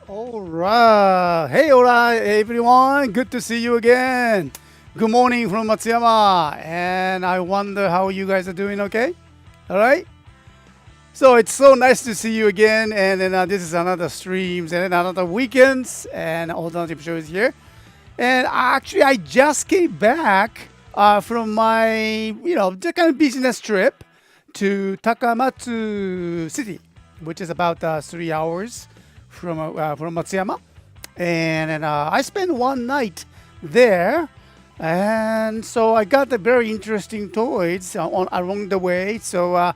All right. Hey, all right, everyone. Good to see you again. Good morning from Matsuyama. And I wonder how you guys are doing, okay? All right. So it's so nice to see you again. And then this is another streams and then another weekends and alternative shows here. And actually, I just came back from my, the kind of business trip to Takamatsu City, which is about 3 hours from Matsuyama. And I spent one night there. And so I got the very interesting toys along the way. So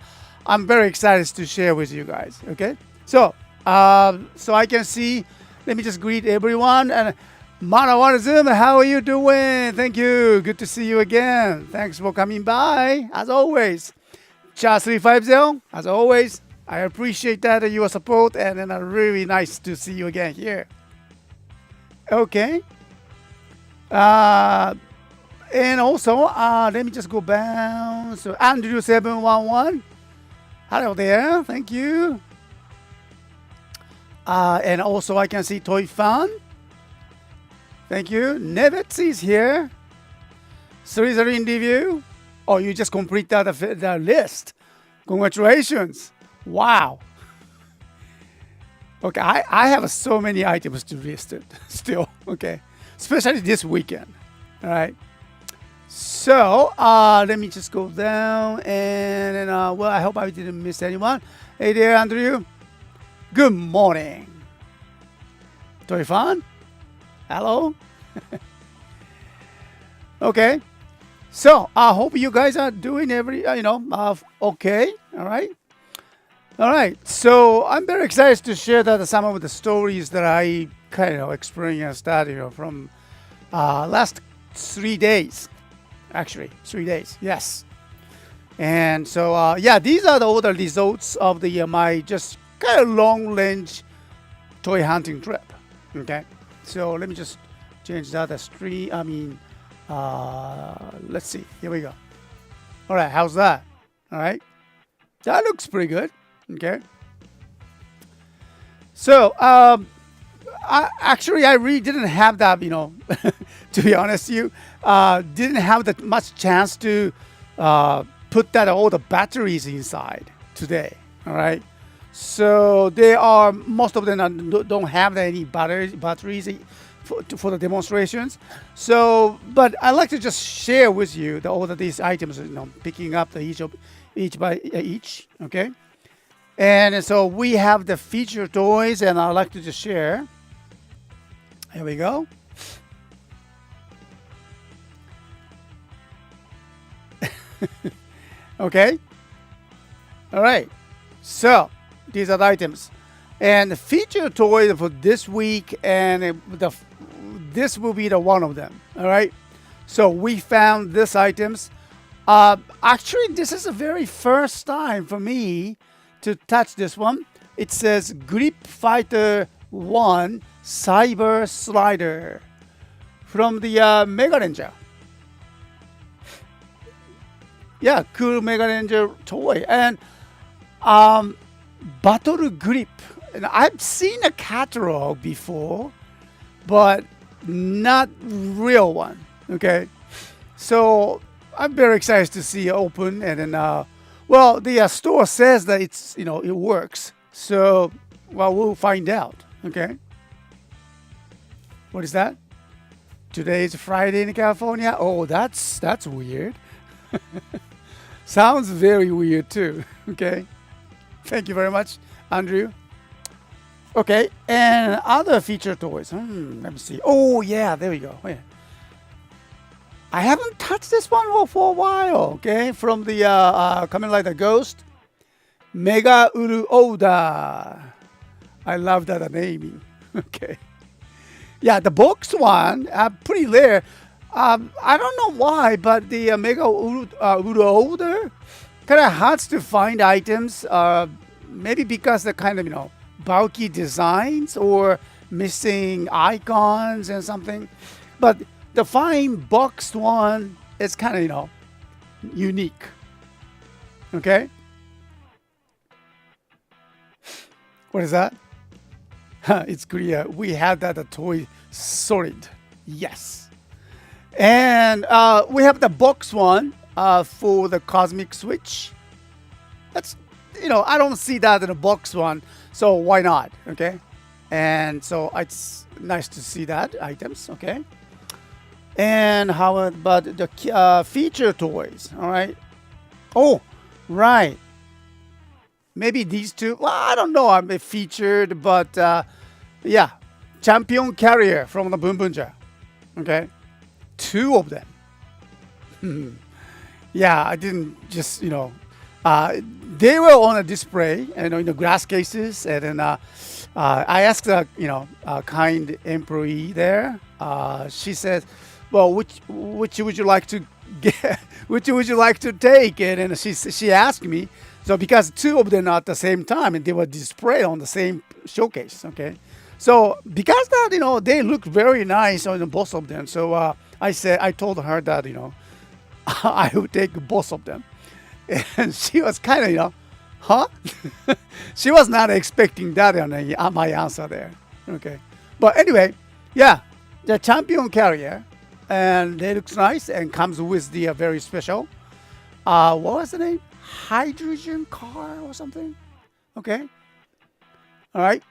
I'm very excited to share with you guys. Okay. So I can see. Let me just greet everyone. And Manawarazum, how are you doing? Thank you. Good to see you again. Thanks for coming by, as always. Cha350, as always. I appreciate that your support, and then really nice to see you again here. Okay. Uh, and also, let me just go down. So Andrew711, hello there. Thank you. And also, I can see Toy Fan. Thank you. Nevets is here. 3 in review. Oh, you just completed the list. Congratulations. Wow. Okay, I have so many items to list it still. Okay, especially this weekend. All right. So let me just go down and well, I hope I didn't miss anyone. Hey there, Andrew. Good morning. Toy Fan. Hello. Okay. So I hope you guys are doing okay. All right. All right. So I'm very excited to share that some of the stories that I kind of experienced that from last 3 days. Actually, 3 days. Yes. And so yeah, these are all the results of the my just kind of long range toy hunting trip. Okay. So let me just change that as stream. Let's see. Here we go. All right. How's that? All right. That looks pretty good. Okay. So I really didn't have that. To be honest, you didn't have that much chance to put that all the batteries inside today. All right. So they are most of them don't have any batteries for the demonstrations. So, but I like to just share with you all of these items. Picking up each by each. Okay. And so we have the feature toys, and I'd like to just share. Here we go. Okay. All right. So these are the items. And the feature toy for this week, and this will be the one of them. All right. So we found these items. Actually, this is the very first time for me to touch this one. It says Grip Fighter 1 Cyber Slider from the Mega Ranger. Yeah, cool Mega Ranger toy. And Battle Grip. And I've seen a catalog before, but not real one. Okay. So I'm very excited to see it open. And then, well, the store says that it works. So, well, we'll find out. Okay. What is that? Today is Friday in California. Oh, that's weird. Sounds very weird too. Okay. Thank you very much, Andrew. Okay, and other feature toys. Let me see. Oh yeah, there we go. Oh, yeah. I haven't touched this one for a while. Okay, from the Kamen Rider Ghost, Mega Uru Oda. I love that naming. Okay. Yeah, the box one, pretty rare. I don't know why, but the Mega Uru Oda kind of hard to find items. Maybe because the kind of bulky designs or missing icons and something. But the fine boxed one is kind of unique. Okay. What is that? It's clear. We have that toy solid. Yes. And we have the box one for the Cosmic Switch. That's, I don't see that in a box one, so why not? Okay. And so it's nice to see that items. Okay. And how about the feature toys? All right. Oh, right. Maybe these two. Well, I don't know. I'm featured, but yeah, champion carrier from the Boom Boomja. Okay, two of them. Yeah, I didn't just they were on a display, in the glass cases, and then I asked a kind employee there. She says, "Well, which would you like to get? Which would you like to take?" And then she asked me. So because two of them are at the same time and they were displayed on the same showcase, okay. So because that they look very nice on both of them. So I told her that I would take both of them, and she was kind of huh? She was not expecting that on my answer there, okay. But anyway, yeah, the champion carrier, and it looks nice and comes with the very special. What was the name? Hydrogen car or something. Okay. All right.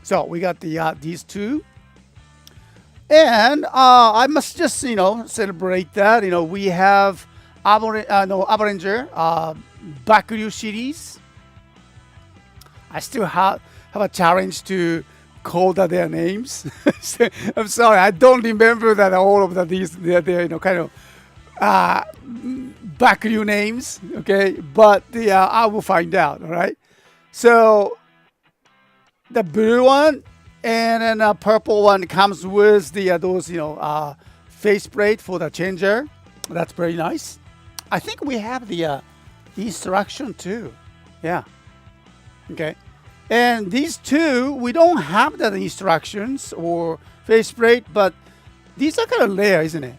So we got these two, and I must just celebrate that we have Avalancher Bakuryu series. I still have a challenge to call their names. I'm sorry, I don't remember that all of these they're kind of Bakuryu names, okay, but I will find out. All right, so the blue one and then a purple one comes with those faceplate for the changer. That's very nice. I think we have the instruction too. Yeah, okay, and these two we don't have the instructions or faceplate, but these are kind of rare, isn't it?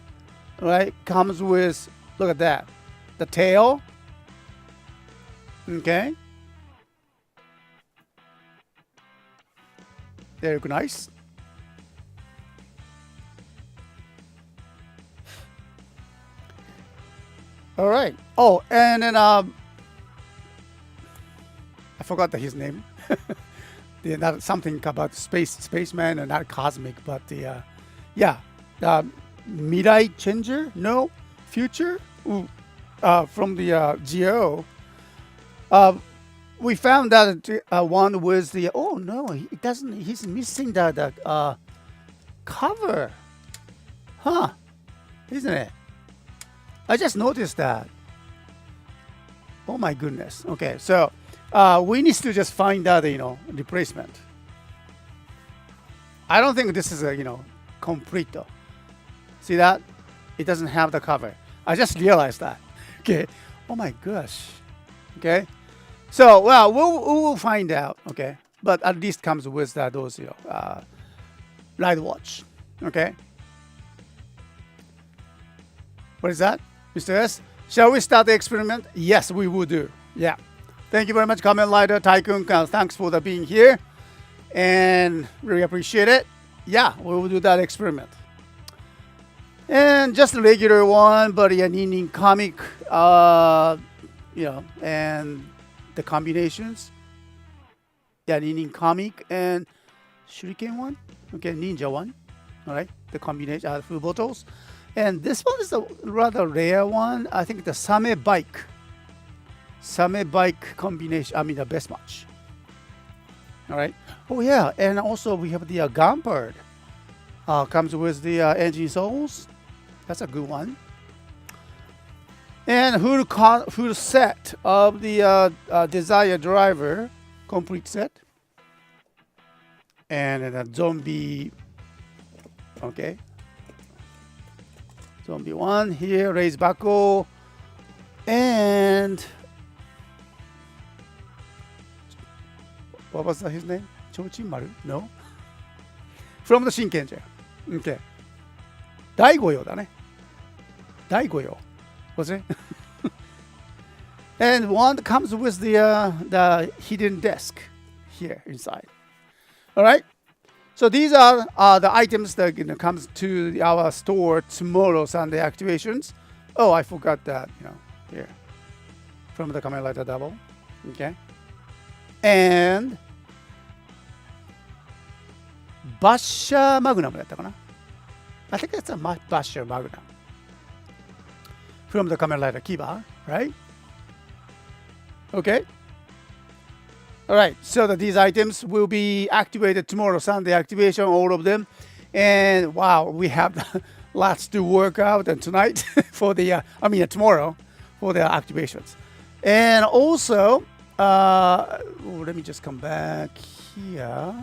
Right, comes with, look at that, the tail. Okay, they look nice. All right. Oh, and then I forgot his name. Not something about spaceman and not cosmic, but yeah, Mirai Changer? No, Future? Ooh, from the GO. We found that one was the. Oh no, it doesn't. He's missing the cover, huh? Isn't it? I just noticed that. Oh my goodness. Okay, so we need to just find out replacement. I don't think this is a complete though. See that? It doesn't have the cover. I just realized that. Okay. Oh my gosh. Okay. So well, we'll find out. Okay. But at least comes with those light watch. Okay. What is that, Mr. S? Shall we start the experiment? Yes, we will do. Yeah. Thank you very much, Kamen Rider Tycoon. Thanks for being here, and really appreciate it. Yeah, we will do that experiment. And just a regular one, but yeah, needing comic, and the combinations. Yeah, needing comic and shuriken one. Okay, ninja one. All right, the combination, full bottles. And this one is a rather rare one. I think the Same Bike combination. I mean the best match. All right. Oh yeah, and also we have the Gunpird. Comes with the engine souls. That's a good one. And full set of the Desire Driver complete set. And then a zombie. Okay. Zombie one here, Raise Bako. And what was his name? Chochimaru? No? From the Shinkenger. Okay. Daigoyo だね。Daigoyo. Was it? And one comes with the hidden desk here inside. All right. So these are the items that comes to our store tomorrow Sunday activations. Oh, I forgot that. Here from the Kamen Rider Double. Okay. And バッシャーマグナムだったかな I think it's a バッシャーマグナム from the Kamen Rider Kiba, right? Okay. Alright, so that these items will be activated tomorrow, Sunday activation, all of them. And wow, we have lots to work out and tonight for the, tomorrow for the activations. And also, let me just come back here.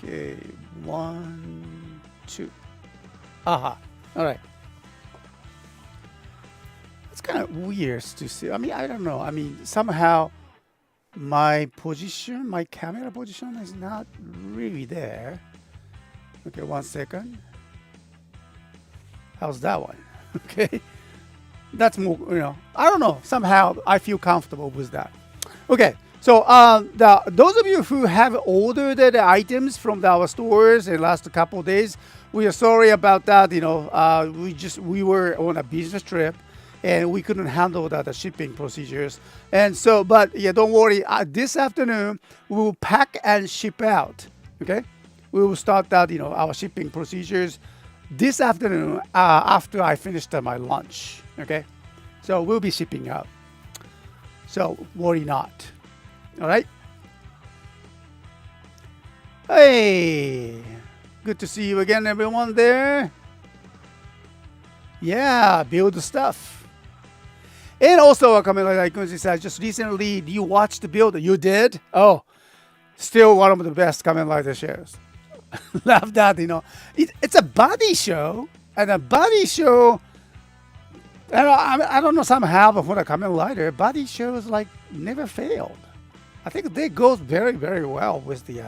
Okay, 1, 2. Aha. All right. It's kind of weird to see. I don't know. Somehow my position, my camera position is not really there. Okay, 1 second. How's that one? Okay. That's more, I don't know. Somehow I feel comfortable with that. Okay. So those of you who have ordered the items from our stores in the last couple of days, we are sorry about that. We were on a business trip and we couldn't handle the shipping procedures. And so, but yeah, don't worry. This afternoon we will pack and ship out. Okay, we will start that our shipping procedures this afternoon after I finished my lunch. Okay, so we'll be shipping out. So worry not. All right. Hey, good to see you again, everyone there. Yeah, build the stuff. And also, Kamen Rider Icons said, just recently, you watched the build. You did? Oh, still one of the best Kamen Rider shows. Love that, It's a body show, and a body show. I don't know somehow, but for the Kamen Rider, body shows like never failed. I think they go very, very well with the.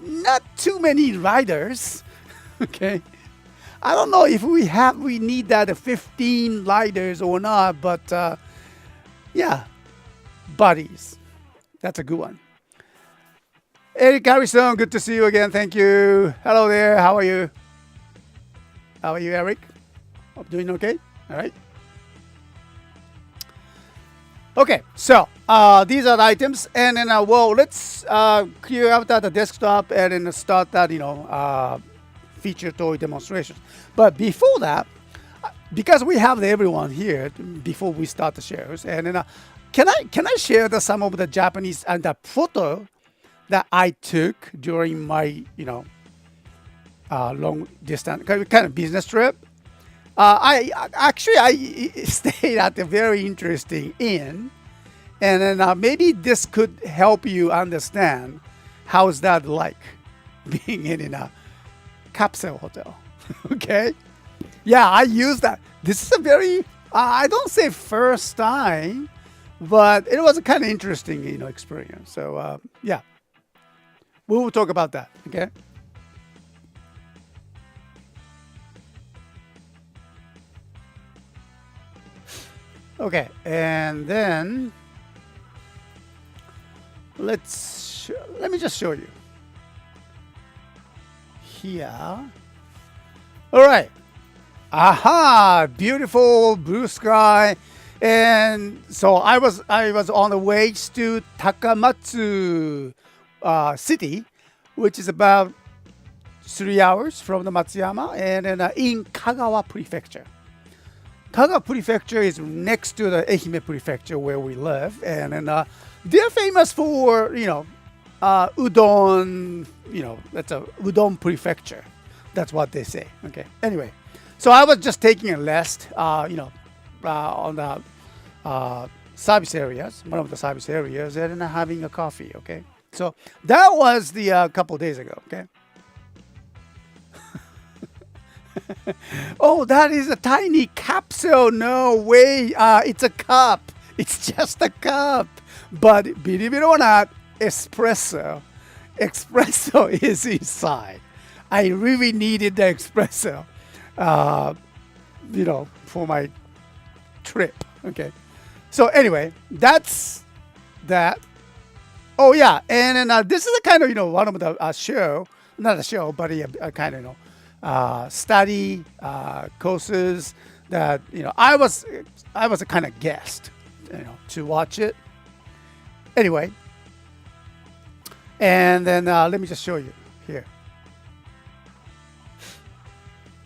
Not too many riders. Okay, I don't know if we need that 15 riders or not, but yeah, bodies. That's a good one. Eric Harrison, good to see you again. Thank you. Hello there. How are you? How are you, Eric? Hope doing okay. All right. Okay, so these are the items, and then let's clear out the desktop and then start that feature toy demonstration. But before that, because we have everyone here before we start the shows, and then can I share some of the Japanese and the photo that I took during my long distance kind of business trip? I stayed at a very interesting inn, and then maybe this could help you understand how's that like being in a capsule hotel. Okay, yeah, I use that. This is a very I don't say first time, but it was a kind of interesting experience. So yeah, we will talk about that. Okay. Okay, and then let me just show you here. All right. Aha! Beautiful blue sky, and so I was on the way to Takamatsu city, which is about 3 hours from the Matsuyama, and then in Kagawa Prefecture. Kagawa Prefecture is next to the Ehime Prefecture where we live, and then they're famous for udon. That's a udon prefecture. That's what they say. Okay. Anyway, so I was just taking a rest, on the service areas, one of the service areas, and then having a coffee. Okay. So that was the couple days ago. Okay. Oh, that is a tiny capsule. No way. It's a cup. It's just a cup. But believe it or not, espresso is inside. I really needed the espresso, for my trip. Okay. So anyway, that's that. Oh yeah, and then this is a kind of one of the show, not a show, but a kind of study courses that I was a kind of guest, to watch it. Anyway, and then let me just show you here.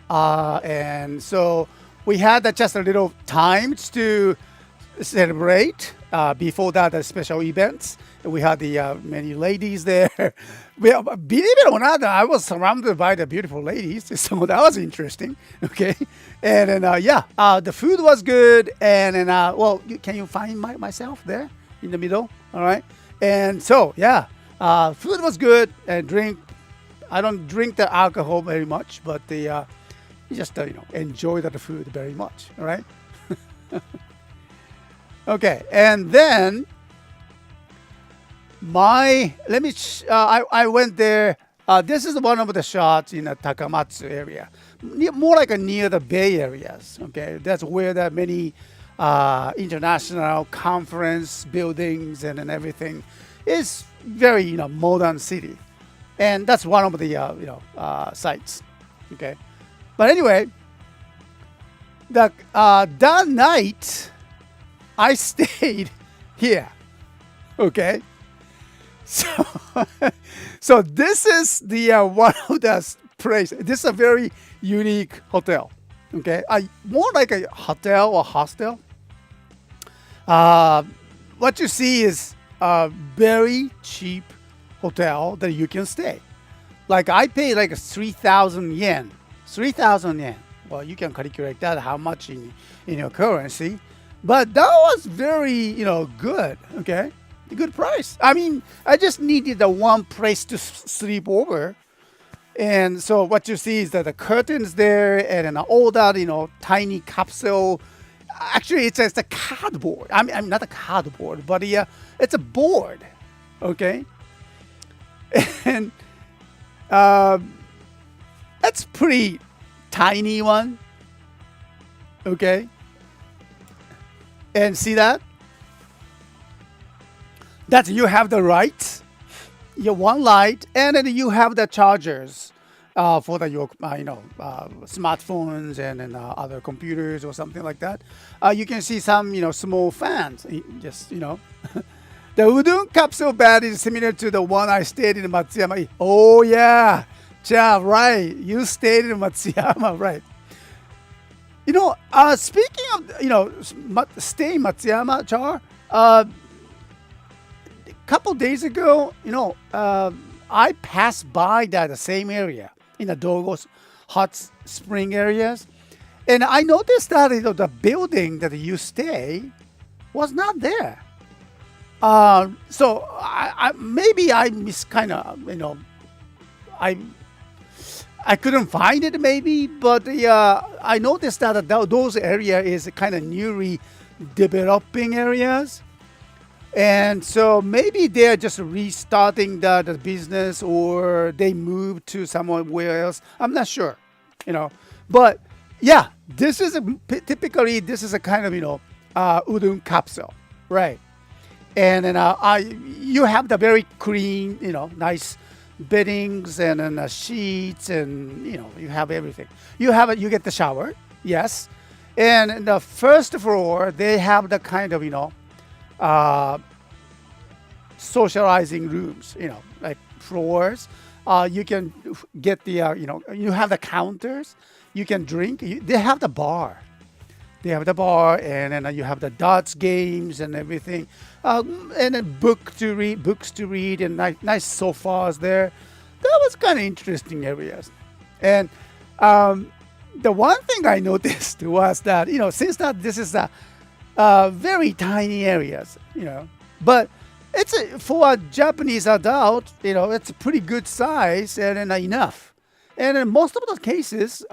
And so we had just a little time to celebrate. Before that, the special events. We had the many ladies there. Well, believe it or not, I was surrounded by the beautiful ladies, so that was interesting. Okay, and then the food was good, and then can you find myself there in the middle? All right, and so food was good, and drink. I don't drink the alcohol very much, but just enjoy the food very much. All right. Okay, and then I went there. This is one of the shots in the Takamatsu area, more like near the Bay areas. Okay, that's where there are many international conference buildings and everything. It's very modern city, and that's one of the sites. Okay, but anyway, that night I stayed here. Okay. So, so this is the one of the place. This is a very unique hotel. Okay, more like a hotel or hostel. What you see is a very cheap hotel that you can stay. Like I paid like 3,000 yen. 3,000 yen. Well, you can calculate that how much in your currency. But that was very, good. Okay, a good price. I mean, I just needed the one place to sleep over, and so what you see is that the curtains there and then all that, tiny capsule. Actually, it's a cardboard. I mean, not a cardboard, but it's a board. Okay, and that's pretty tiny one. Okay. And see that? That you have the light, your one light, and then you have the chargers for your smartphones and other computers or something like that. You can see some small fans. Just the udon capsule bed is similar to the one I stayed in Matsuyama. Oh yeah, right. You stayed in Matsuyama, right? Speaking of stay in Matsuyama, Char. A couple days ago, I passed by the same area in the Dogo's hot spring areas, and I noticed that the building that you stay was not there. So maybe I I couldn't find it maybe, but I noticed that those area is kind of newly developing areas, and so maybe they're just restarting the business or they moved to somewhere else. I'm not sure, but yeah, typically this is a kind of udon capsule, right? And then you have the very clean, nice beddings and then sheets, and you have everything. You get the shower, yes, and in the first floor they have the kind of socializing rooms, like floors. You can get the you have the counters. You can drink. They have the bar. They have the bar, and then you have the darts games and everything, and then books to read, and nice sofas there. That was kind of interesting areas. And the one thing I noticed was that since that this is a very tiny areas, but it's for a Japanese adult, it's a pretty good size and then enough. And in most of the cases,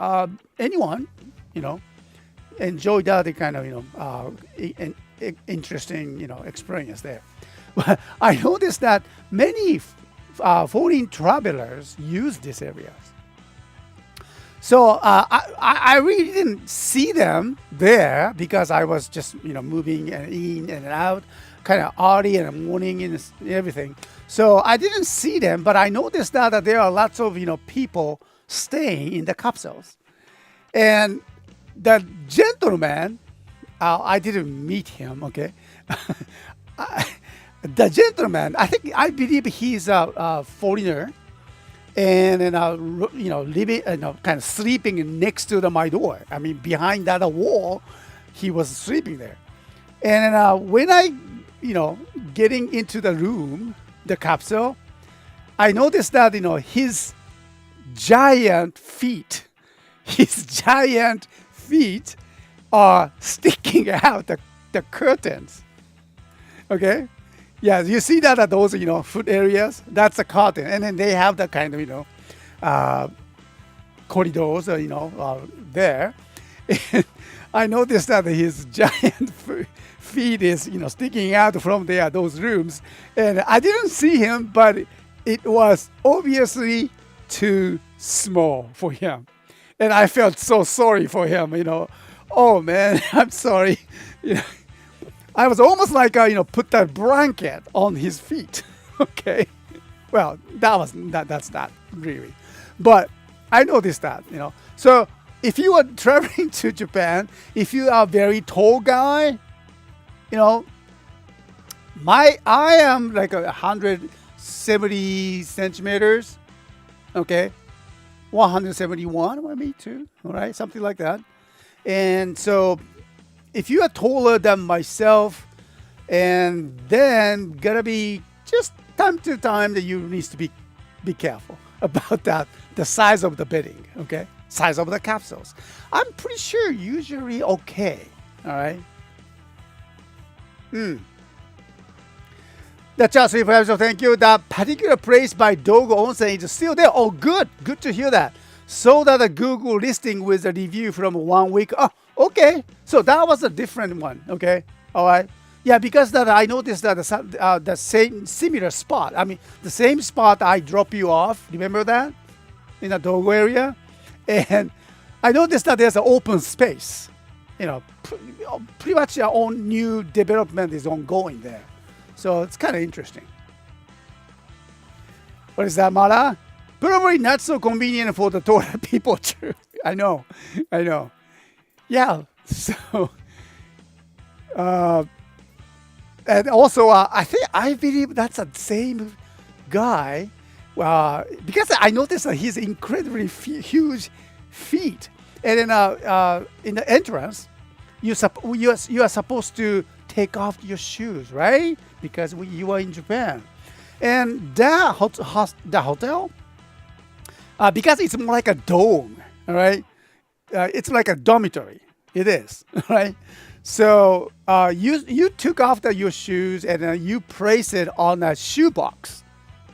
anyone, enjoy that kind of interesting experience there. But I noticed that many foreign travelers use these areas. So I really didn't see them there because I was just moving and in and out, kind of early in the morning and everything. So I didn't see them, but I noticed that there are lots of people staying in the capsules, and the gentleman, I didn't meet him. Okay, the gentleman, I believe he's a foreigner and living, kind of sleeping next to my door. I mean, behind that wall, he was sleeping there. And when I, getting into the room, the capsule, I noticed that his giant feet, his giant feet are sticking out the curtains. Okay. Yeah, you see that at those, food areas? That's a curtain. And then they have the kind of, corridors, there. And I noticed that his giant feet is, sticking out from there, those rooms. And I didn't see him, but it was obviously too small for him. And I felt so sorry for him, Oh, man, I'm sorry. I was almost like, put that blanket on his feet. Okay. Well, that's not really. But I noticed that, So if you are traveling to Japan, if you are a very tall guy, I am like 170 centimeters. Okay. 171, maybe too. All right. Something like that. And so if you are taller than myself, and then gotta be just time to time that you need to be careful about that, the size of the bedding, okay? Size of the capsules. I'm pretty sure usually okay, all right? The chat sleep episode, thank you. That particular place by Dogo Onsen is still there. Oh, good. Good to hear that. So that the Google listing with a review from 1 week. Oh, okay. So that was a different one. Okay. All right. Yeah, because that I noticed that the same similar spot. I mean, the same spot I drop you off. Remember that in the Dogo area, and I noticed that there's an open space. Pretty much our own new development is ongoing there. So it's kind of interesting. What is that, Mara? Probably not so convenient for the taller people too. I know. Yeah. So, and also, I believe that's the same guy. Because I noticed that he's incredibly huge feet, and then in the entrance, you are supposed to take off your shoes, right? Because you are in Japan, and the hotel. Because it's more like a dome, all right? It's like a dormitory. It is, right? So you took off your shoes and you place it on a shoe box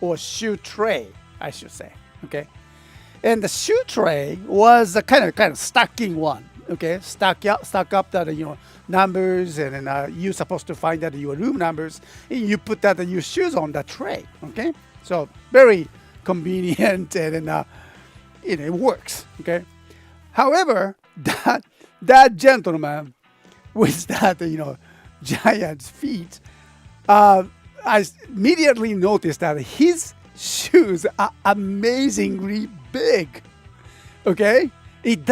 or shoe tray, I should say, okay? And the shoe tray was a kind of stacking one, okay? Stack up the numbers, and then you're supposed to find out your room numbers, and you put your shoes on the tray, okay? So very convenient, and then it works. Okay. However, that gentleman with that giant feet, I immediately noticed that his shoes are amazingly big. Okay, it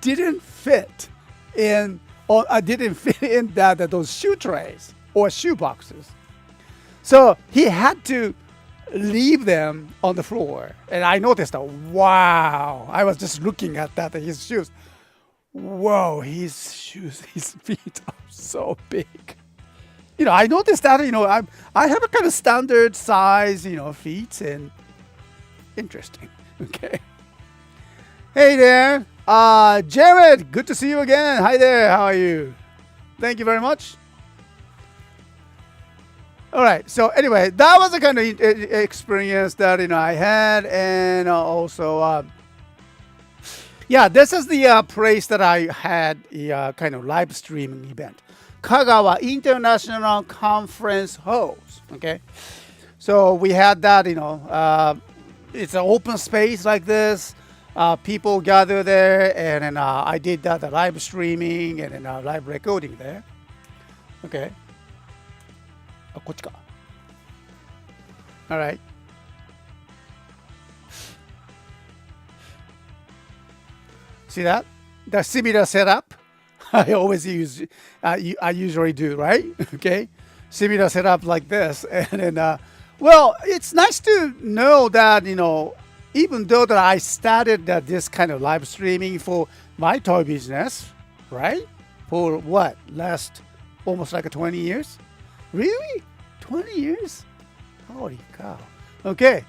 didn't fit in, or I didn't fit in those shoe trays or shoe boxes. So he had to leave them on the floor, and I noticed that. Wow! I was just looking at his shoes. Whoa! His feet are so big. I noticed that. I have a kind of standard size, feet, and interesting. Okay. Hey there, Jared. Good to see you again. Hi there. How are you? Thank you very much. All right. So anyway, that was the kind of experience that I had, and also, this is the place that I had a kind of live streaming event, Kagawa International Conference Halls. Okay, so we had that. It's an open space like this. people gather there, and then I did that live streaming and then live recording there. Okay. あ、こっちか。All right. See that? The similar setup. I always use. I usually do, right? Okay. Similar setup like this, and then well, it's nice to know that even though that I started this kind of live streaming for my toy business, right? For what last almost like 20 years. Really? 20 years? Holy cow. Okay.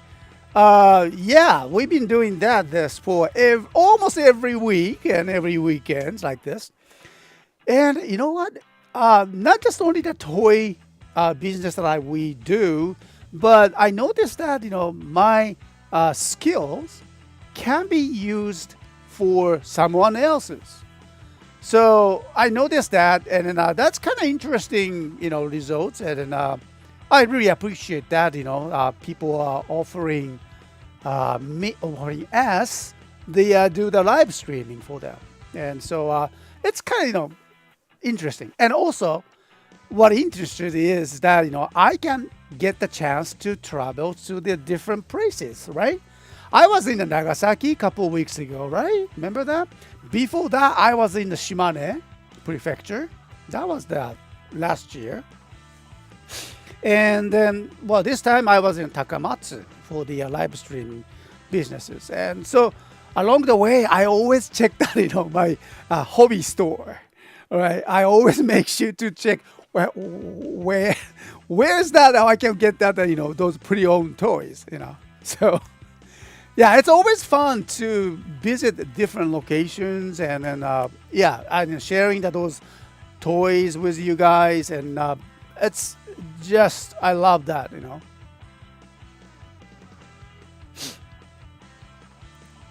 Yeah, we've been doing this for almost every week and every weekend like this. And you know what? Not just only the toy business that we do, but I noticed that my skills can be used for someone else's. So I noticed that, and then, that's kind of interesting, results, and then, I really appreciate that. People are offering us they do the live streaming for them, and so it's kind of interesting. And also, what interested is that I can get the chance to travel to the different places, right? I was in Nagasaki a couple of weeks ago, right? Remember that? Before that, I was in the Shimane prefecture. That was the last year. And then, well, this time I was in Takamatsu for the live streaming businesses. And so along the way, I always check that, my hobby store. All right. I always make sure to check where's that how I can get that, those pre-owned toys, So, yeah, it's always fun to visit different locations and then, yeah, and sharing those toys with you guys. And it's just, I love that,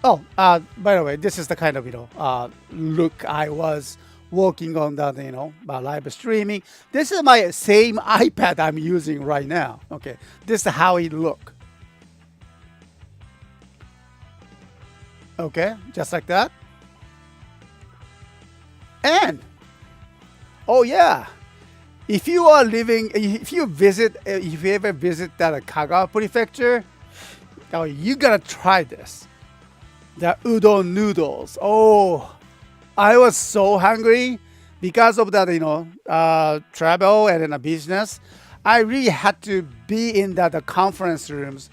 Oh, by the way, this is the kind of, look I was working on that, live streaming. This is my same iPad I'm using right now. Okay, this is how it look. Okay, just like that. And oh yeah, if you ever visit that Kagawa Prefecture, oh, you gotta try this. The udon noodles. Oh, I was so hungry because of that, travel and a business. I really had to be in the conference rooms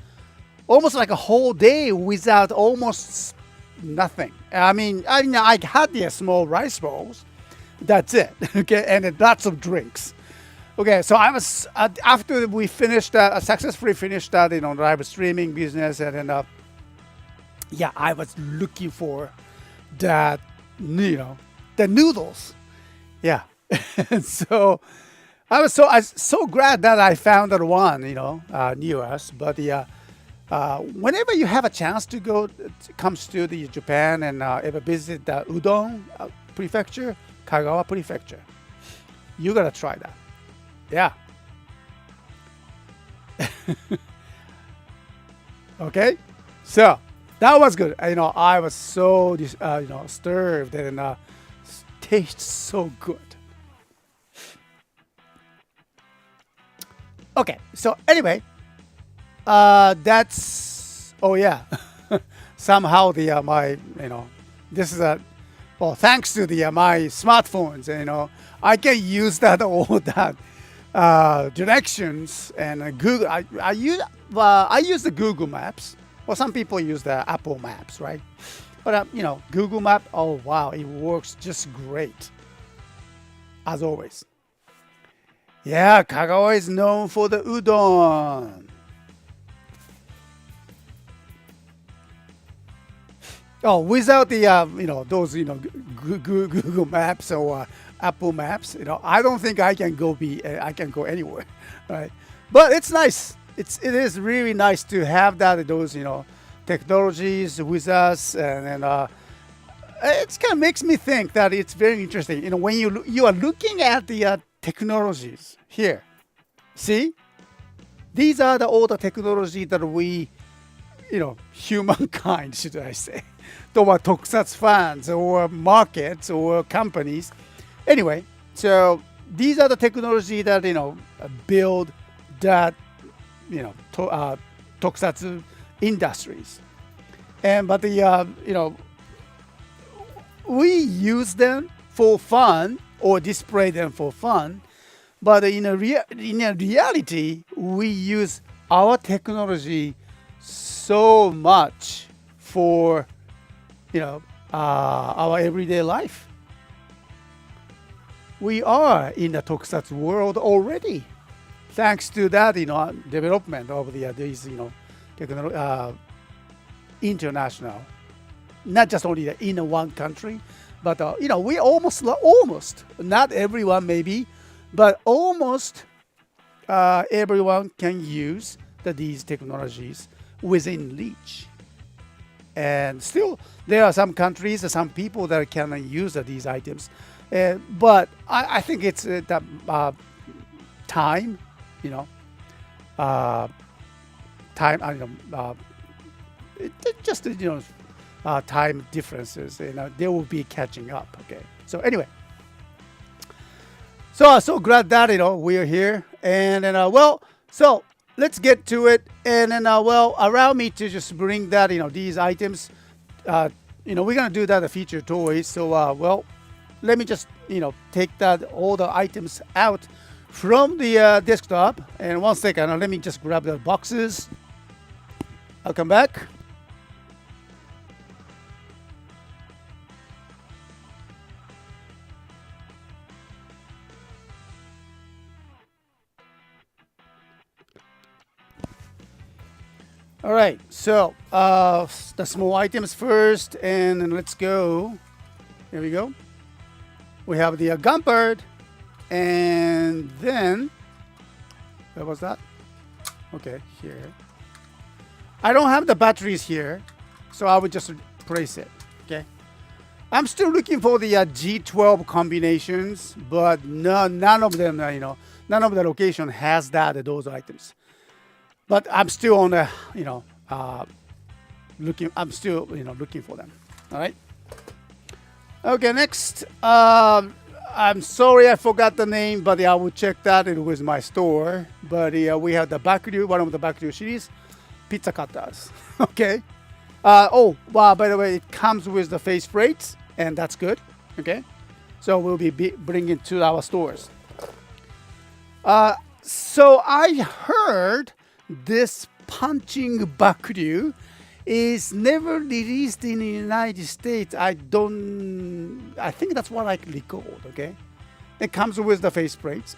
almost like a whole day without almost nothing. I mean, I had the small rice bowls. That's it. Okay, and then lots of drinks. Okay, so I was after we finished successfully finished that live streaming business, and then yeah, I was looking for that the noodles. Yeah, and so I was so glad that I found that one near us. But whenever you have a chance to comes to the Japan and ever visit the udon prefecture, Kagawa Prefecture, you gotta try that. Yeah. Okay, so that was good. I was so disturbed and tastes so good. Okay, so anyway, that's oh yeah. Somehow my this is well, thanks to my smartphones, I can use that all that directions and Google. I use the Google Maps. Well, some people use the Apple Maps, right? But Google Map. Oh wow, it works just great, as always. Yeah, Kagawa is known for the udon. Oh, without the those Google Maps or Apple Maps, I don't think I can go anywhere, right? But it's nice. It is really nice to have those technologies with us, and it kind of makes me think that it's very interesting. When you are looking at the technologies here, see, these are all the technology that we, humankind, should I say, toward tokusatsu fans or markets or companies. Anyway, so these are the technology that build that tokusatsu industries, and but the we use them for fun or display them for fun, but in a reality, we use our technology so much for our everyday life. We are in the tokusatsu world already, thanks to that development of these international, not just only in one country, but we almost not everyone maybe, but almost everyone can use these technologies within reach. And still, there are some countries, some people that cannot use these items. But I think it's the time, time. Just time differences. They will be catching up. Okay. So anyway, so I'm so glad that we are here, and so let's get to it. And then allow me to just bring that these items. We're gonna do that feature toys. So let me just take all the items out from the desktop. And 1 second, let me just grab the boxes. I'll come back. All right, so the small items first, and then let's go. Here we go. We have the gun and then where was that? Okay, here. I don't have the batteries here, so I would just place it. Okay. I'm still looking for the G12 combinations, but none of them, none of the location has those items. But I'm still on the, looking. I'm still, looking for them. All right. Okay. Next, I'm sorry I forgot the name, but I will check that. It was my store. But we have the Bakuryu, one of the Bakuryu series, pizza cutters. Okay. Oh, wow. By the way, it comes with the face plates, and that's good. Okay. So we'll be bringing to our stores. So I heard this punching Bakuryu is never released in the United States. I think that's what I recalled. Okay, it comes with the face plates.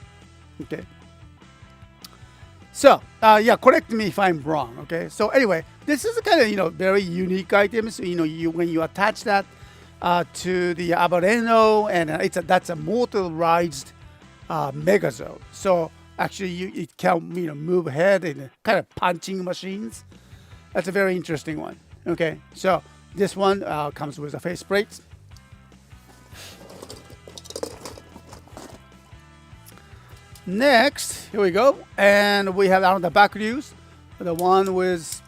Okay, so yeah, correct me if I'm wrong. Okay, so anyway, this is a kind of very unique items. When you attach that to the Abareno, and that's a motorized Megazord. So actually, it can move ahead in kind of punching machines. That's a very interesting one. Okay, so this one comes with a faceplate. Next, here we go, and we have on the Bakuryus, the one with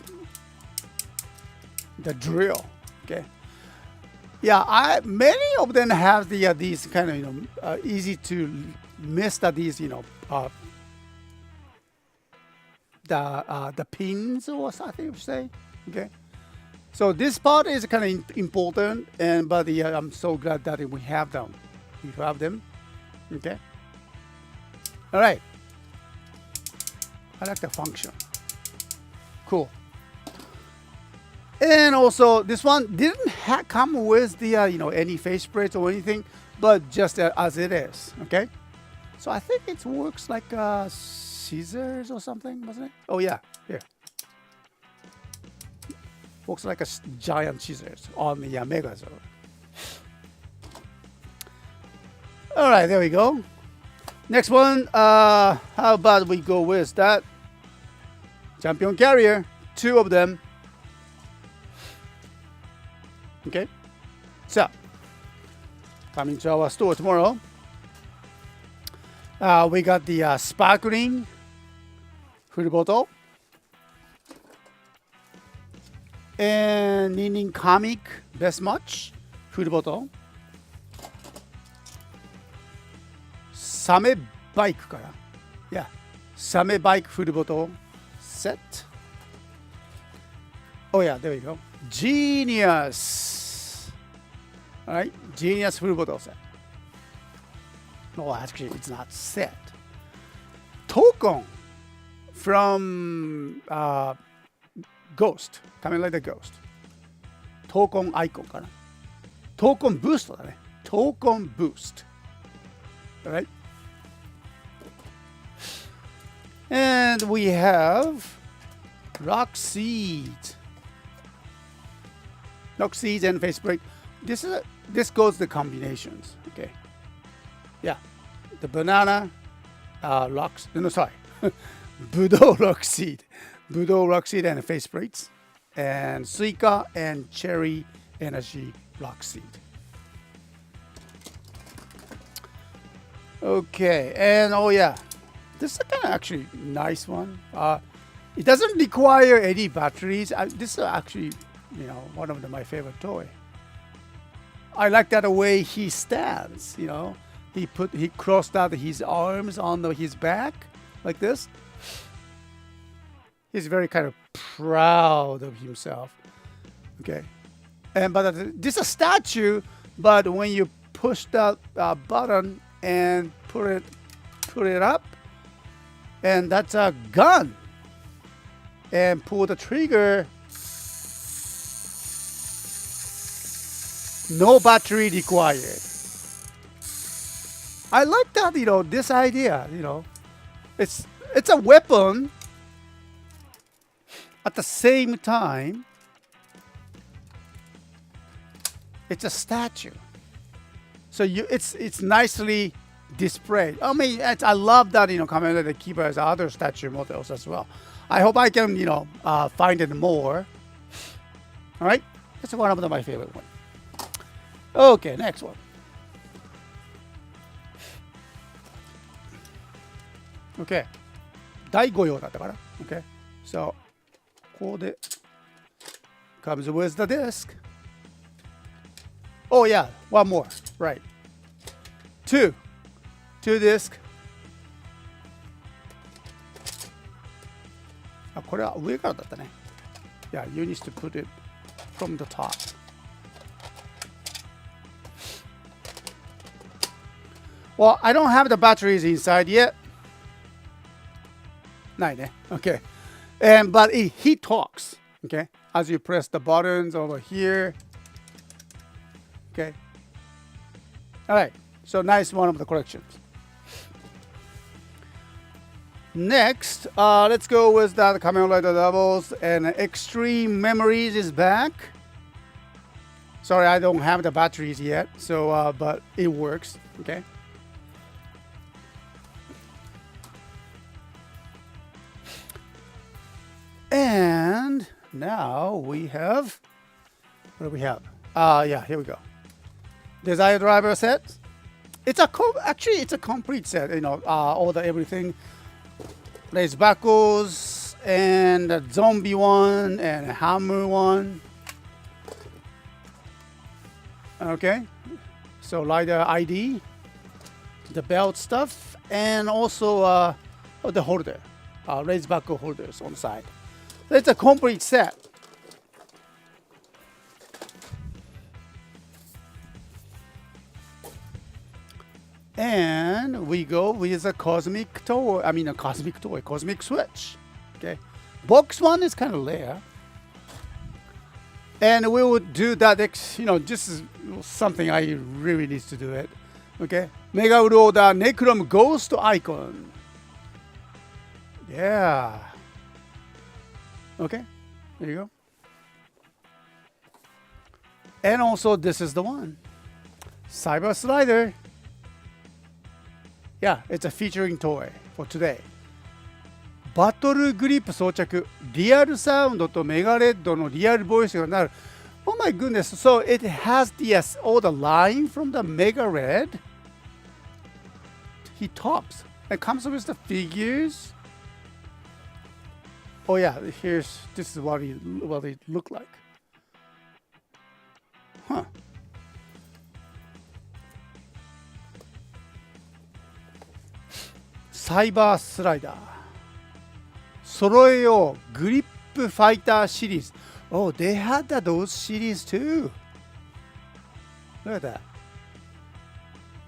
the drill. Okay, yeah, many of them have these kind of easy to miss these the pins or something you say. Okay, so this part is kind of important, but I'm so glad that we have them. We have them. Okay. All right. I like the function. Cool. And also, this one didn't come with the any faceplates or anything, but just as it is. Okay. So I think it works like scissors or something, wasn't it? Oh yeah, here. Looks like a giant scissors on the Megazord. All right, there we go. Next one, how about we go with that champion carrier, 2 of them. Okay, so coming to our store tomorrow. We got the sparkling full bottle. And Ninin Comic Best Match フルボトル。サメバイクから。Yeah. サメバイクフルボトル set. Oh yeah, there we go. Genius. Alright, Genius full bottle set. No, actually, it's not set. Token from Ghost. Coming like the Ghost. Token icon かな。Token boost だね。Token boost. Alright. And we have Rock Seed. Rock Seeds and face break. This goes the combinations. Okay. Yeah. The banana, rocks. No, sorry. Budo rock seed. Budo rock seed and face breaks. And suica and cherry energy rock seed. Okay. And oh yeah. This is kind of actually nice one. It doesn't require any batteries. This is actually, one of my favorite toy. I like that the way he stands. He crossed out his arms on his back like this. He's very kind of proud of himself. Okay, but this is a statue. But when you push that button and put it up, and that's a gun. And pull the trigger. No battery required. I like that, this idea, It's a weapon. At the same time, it's a statue. So it's nicely displayed. I mean, I love that, Kamen Rider Kiba has other statue models as well. I hope I can, find it more. All right, that's one of my favorite ones. Okay, next one. Okay, 第5用だったかな。Okay, so ここで comes with the disc. Oh yeah, one more. Right. Two disc. これは上からだったね。Yeah, you need to put it from the top. Well, I don't have the batteries inside yet. ないね。Okay. But he talks. Okay. As you press the buttons over here. Okay. All right. So nice one of the collections. Next, let's go with that Kamen Rider Doubles and Extreme Memories is back. Sorry, I don't have the batteries yet, so but it works. Okay. And now we have, what do we have? Yeah, here we go. Desire Driver set. Actually it's a complete set. All the everything. Lace buckles and the zombie one and hammer one. Okay, so rider ID, the belt stuff, and also the holder, lace buckle holders on the side. So it's a complete set. And we go with a cosmic toy. Cosmic switch. Okay, box one is kind of rare, and we would do that. This is something I really need to do it. Okay, Mega Uroda Necrom Ghost icon. Yeah. Okay, there you go. And also, this is the one, Cyber Slider. Yeah, it's a featuring toy for today. バトルグリップ装着。リアルサウンドとメガレッドのリアルボイスがなる。Oh my goodness. So it has all the line from the Mega Red. He tops. It comes with the figures. Oh yeah, this is what it looked like. Huh. Cyber Slider. 揃えよう Grip Fighter series. Oh, they had those series too. Look at that.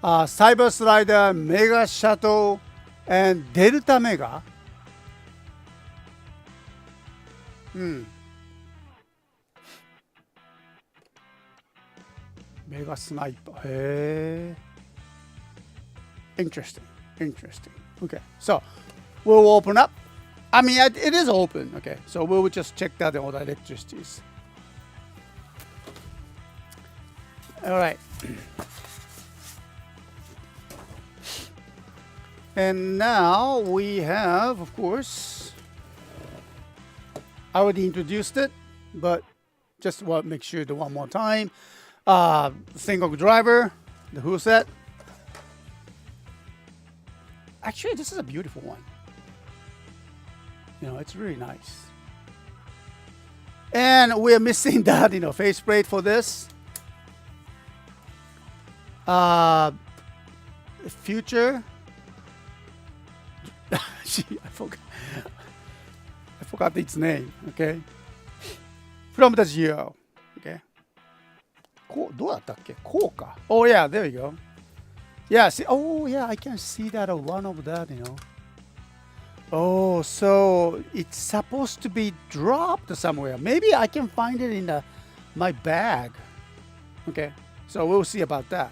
Cyber Slider, Mega Shuttle, and Delta Mega. Mega Sniper. Hey. Interesting. Okay, so we'll open up. I mean, it is open. Okay, so we'll just check that all the electricities. All right. And now we have, of course, I already introduced it, but just want to make sure to one more time. Single driver, the wheel set. Actually, this is a beautiful one. You know, it's really nice. And we're missing that, face plate for this. Future. I forgot its name. Okay. From the Geo. Okay. どうだったっけ? こうか. Oh yeah, there you go. Yeah, see, oh yeah, I can see that one of that, Oh, so it's supposed to be dropped somewhere. Maybe I can find it in my bag. Okay, so we'll see about that.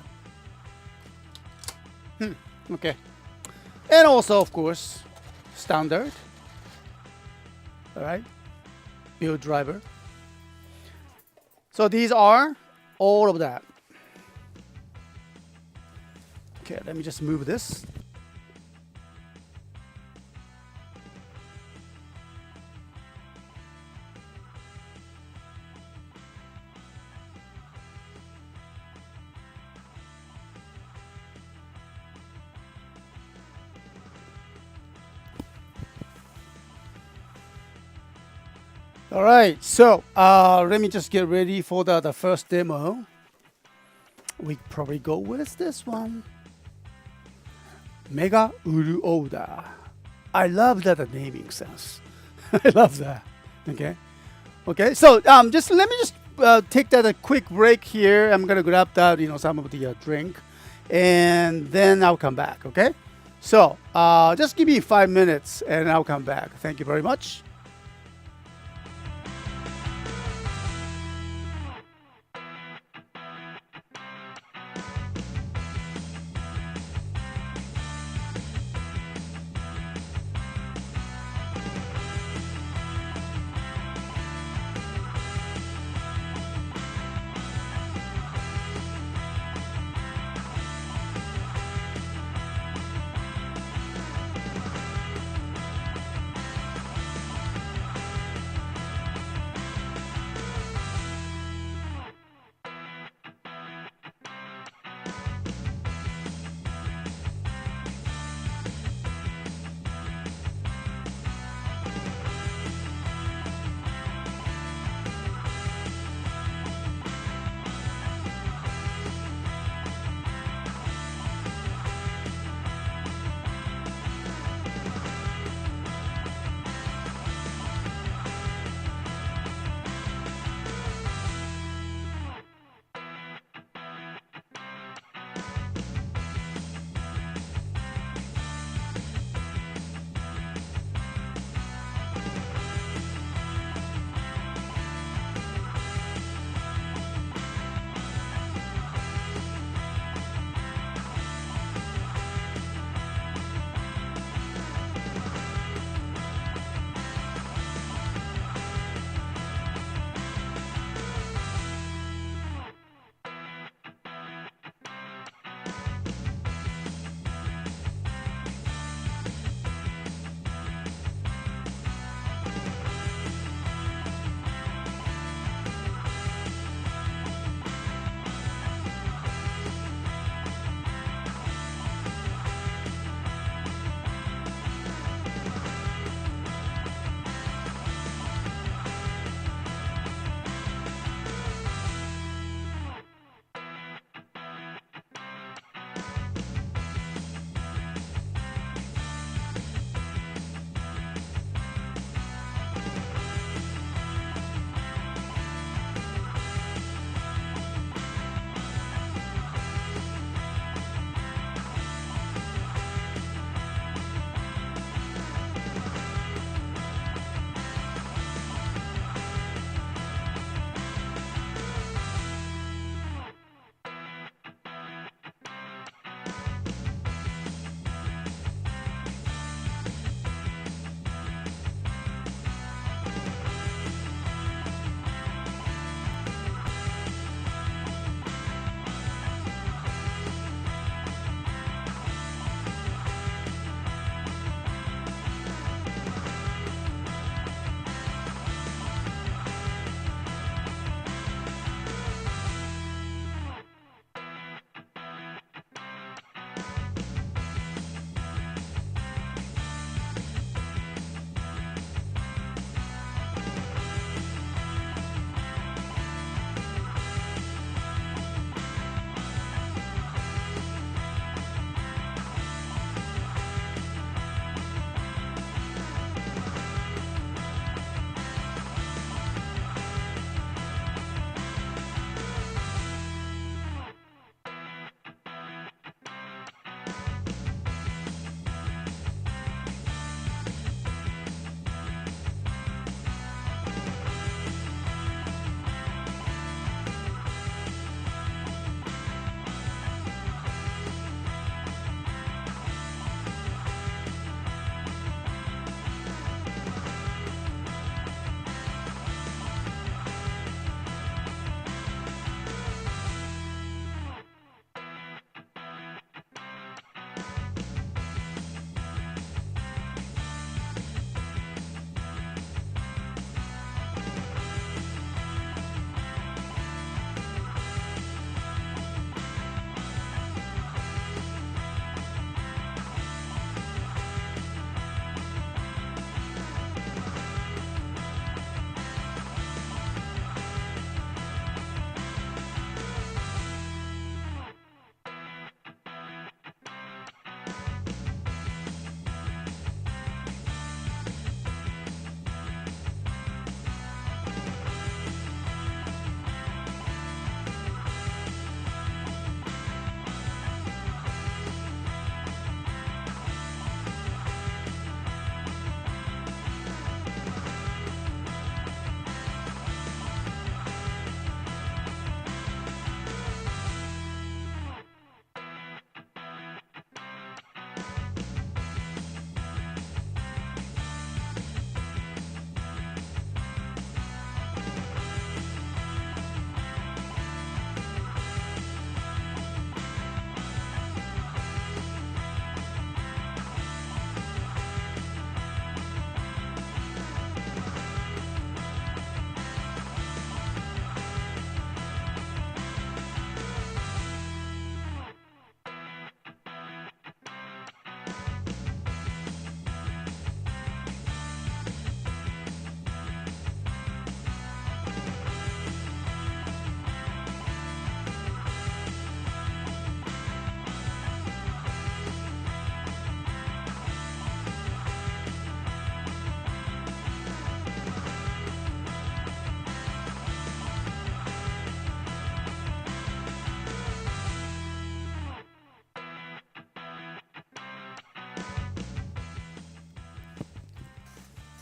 Okay. And also, of course, standard. All right. Build driver. So these are all of that. Okay, let me just move this. All right, so let me just get ready for the first demo. We probably go with this one. Mega Uru Oda. I love that naming sense. I love that. Okay. So just let me take that a quick break here. I'm gonna grab that some of the drink, and then I'll come back. Okay. So just give me 5 minutes, and I'll come back. Thank you very much.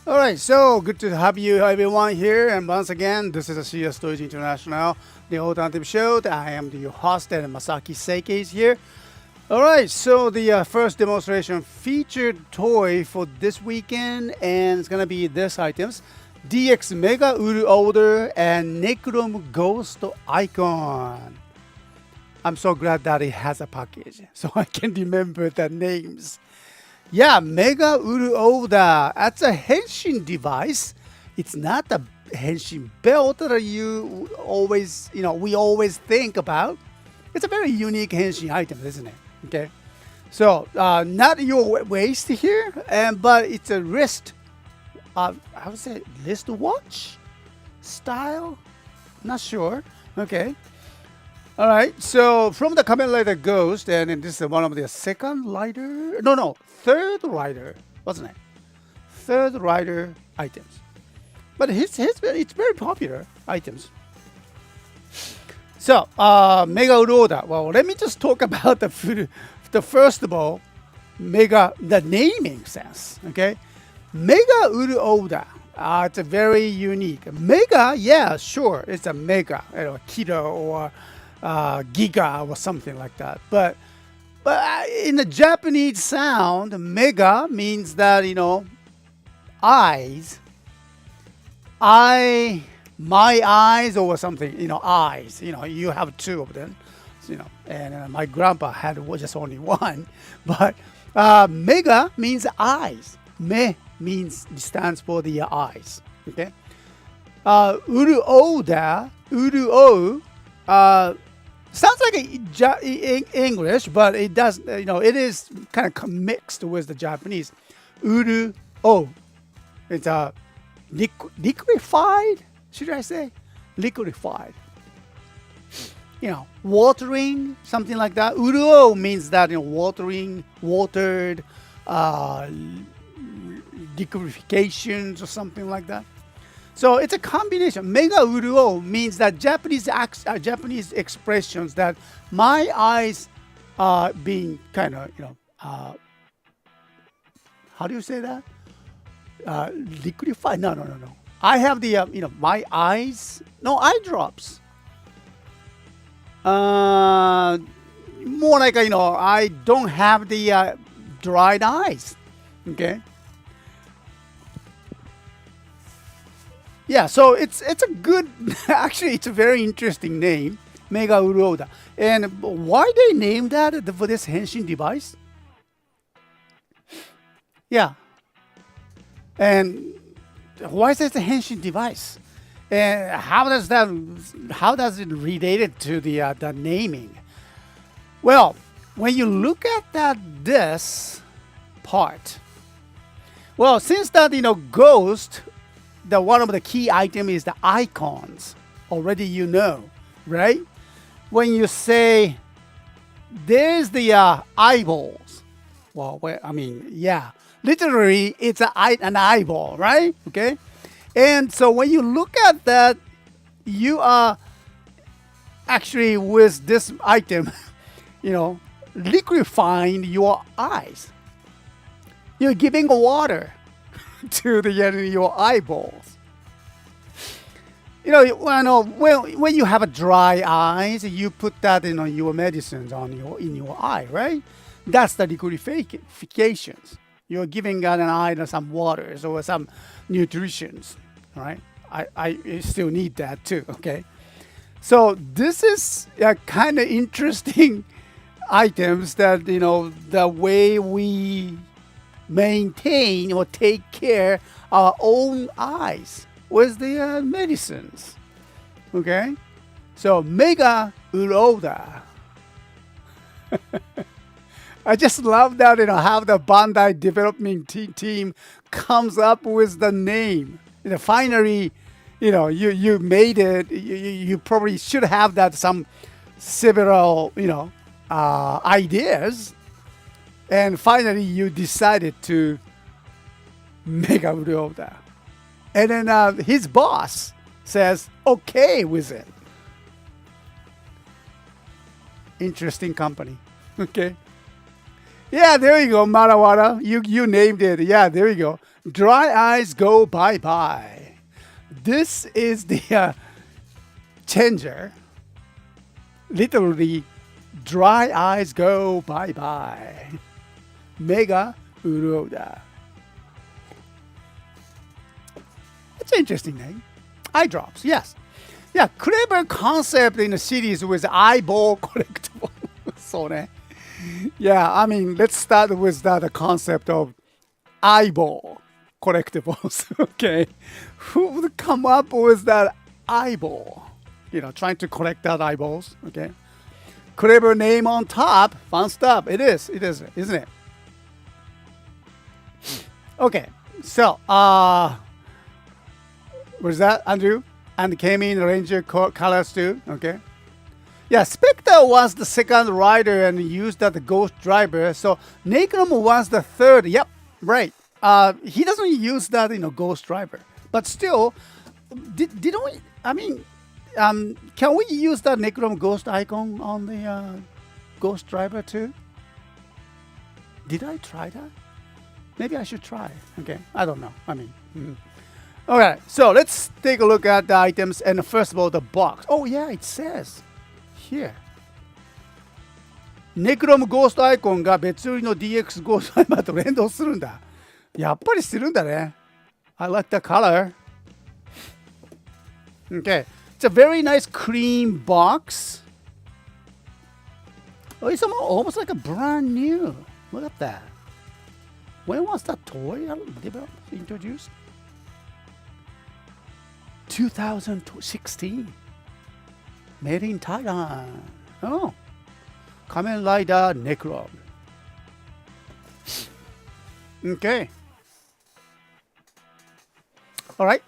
All right, so good to have you everyone here. And once again, this is a CSTOYS International, the alternative show. I am the host, and Masaki Seike is here. All right, so the first demonstration featured toy for this weekend, and it's going to be this items. DX Mega Uru Order and Necrom Ghost Icon. I'm so glad that it has a package, so I can remember the names. Yeah, Mega Uru Order. That's a henshin device. It's not a henshin belt that we always think about. It's a very unique henshin item, isn't it? Okay. So, not your waist here, but it's a wrist. I would say wrist watch style. Not sure. Okay. All right. So from the Kamen Rider Ghost, and this is one of the second rider. No, third rider, wasn't it? Third rider items. But it's very popular items. So Mega Uru Order. Well, let me just talk about the first of all, the naming sense. Okay. Mega Uru Order. It's a very unique. Mega, yeah, sure, it's a mega, kilo or giga or something like that. But in the Japanese sound, mega means that eyes, my eyes or something. Eyes. You have two of them. And my grandpa had just only one. But mega means eyes. Me stands for the eyes. Okay. Uru Order, sounds like English, but it does. It is kind of mixed with the Japanese. Uru O. It's a liquefied. Should I say liquefied? Watering, something like that. Uru O means that watering, watered, liquefaction or something like that. So it's a combination. Mega Uru O means that Japanese expressions that my eyes being kind of, how do you say that? Liquefied? No, no, no, no. I have the, my eyes, no, eye drops. More like, I don't have the dried eyes. Okay. Yeah, so it's a good, actually, it's a very interesting name, Mega Uroda. And why they named that for this henshin device? Yeah. And why is it a henshin device? And how does it related to the naming? Well, when you look at this part, well, since that ghost, the one of the key item is the icons. Already right? When you say there's the eyeballs, well, yeah, literally it's an eyeball, right? Okay, and so when you look at that, you are actually with this item, liquefying your eyes. You're giving water to your eyeballs. When you have a dry eyes, you put that in your medicines in your eye, right? That's the liquefaction. You're giving an eye some waters or some nutritions, right? I still need that too. Okay, so this is a kind of interesting items that the way we maintain or take care our own eyes with the medicines. Okay, so Mega Uroda. I just love that how the Bandai development team comes up with the name. Finally, you made it. You probably should have that some several ideas. And finally, you decided to Mega Uroda. And then his boss says, okay with it. Interesting company. Okay. Yeah, there you go, Marawara. You named it. Yeah, there you go. Dry eyes go bye-bye. This is the changer. Literally, dry eyes go bye-bye. Mega Uroda. It's an interesting name. Eye drops, yes. Yeah, clever concept in the series with eyeball collectible. So, yeah, let's start with that concept of eyeball collectibles. Okay. Who would come up with that eyeball? Trying to collect that eyeballs. Okay. Clever name on top. Fun stuff. It is, isn't it? Okay, so was that Andrew? And came in Ranger colors too. Okay. Yeah, Spectre was the second rider and used that the Ghost driver. So Necrom was the third. Yep, right. He doesn't use that Ghost driver, but still, didn't we? Can we use that Necrom Ghost icon on the Ghost driver too? Did I try that? Maybe I should try. Okay, I don't know. All right, so let's take a look at the items. And first of all, the box. Oh yeah, it says here. Necrom Ghost icon が別売りの DX Ghost icon と連動するんだ。やっぱりするんだね。I like the color. Okay, it's a very nice cream box. Oh, it's almost like a brand new. Look at that. When was that toy introduced? 2016. Made in Thailand. Oh. Kamen Rider Necrom. Okay. Alright.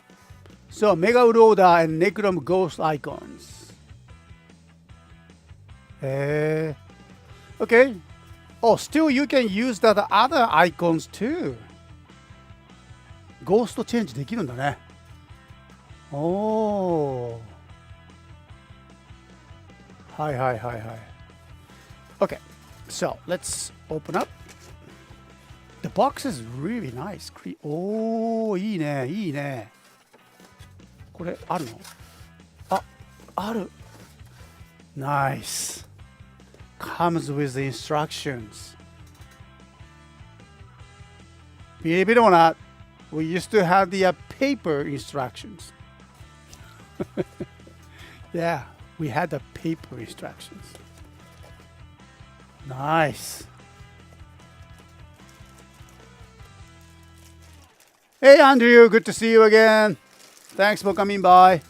So, Mega Uroda and Necrom Ghost icons. Okay. Oh, still you can use that other icons too. Ghost change できるんだね。Oh. はいはいはいはい。Okay. So let's open up. The box is really nice. おー、いいね、いいね。これあるの？あ、ある。Nice. Comes with the instructions. Believe it or not, we used to have the paper instructions. Yeah, we had the paper instructions. Nice. Hey Andrew, good to see you again. Thanks for coming by.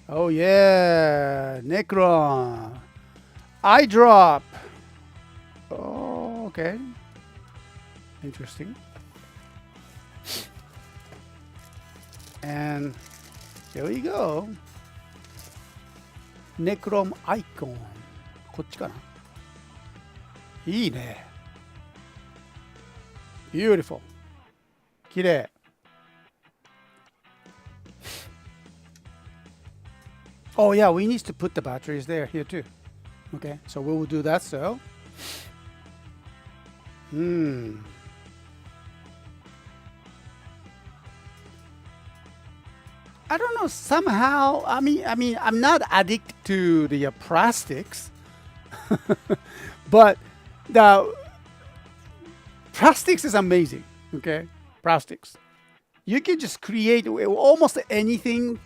Oh yeah, Necron. Eye drop. Oh, okay. Interesting. And here we go. Necron icon. こっちかな。いいね。Beautiful. 綺麗。Oh yeah, we need to put the batteries there here too. Okay, so we will do that. So, I don't know. Somehow, I mean, I'm not addicted to the plastics, but the plastics is amazing. Okay, plastics. You can just create almost anything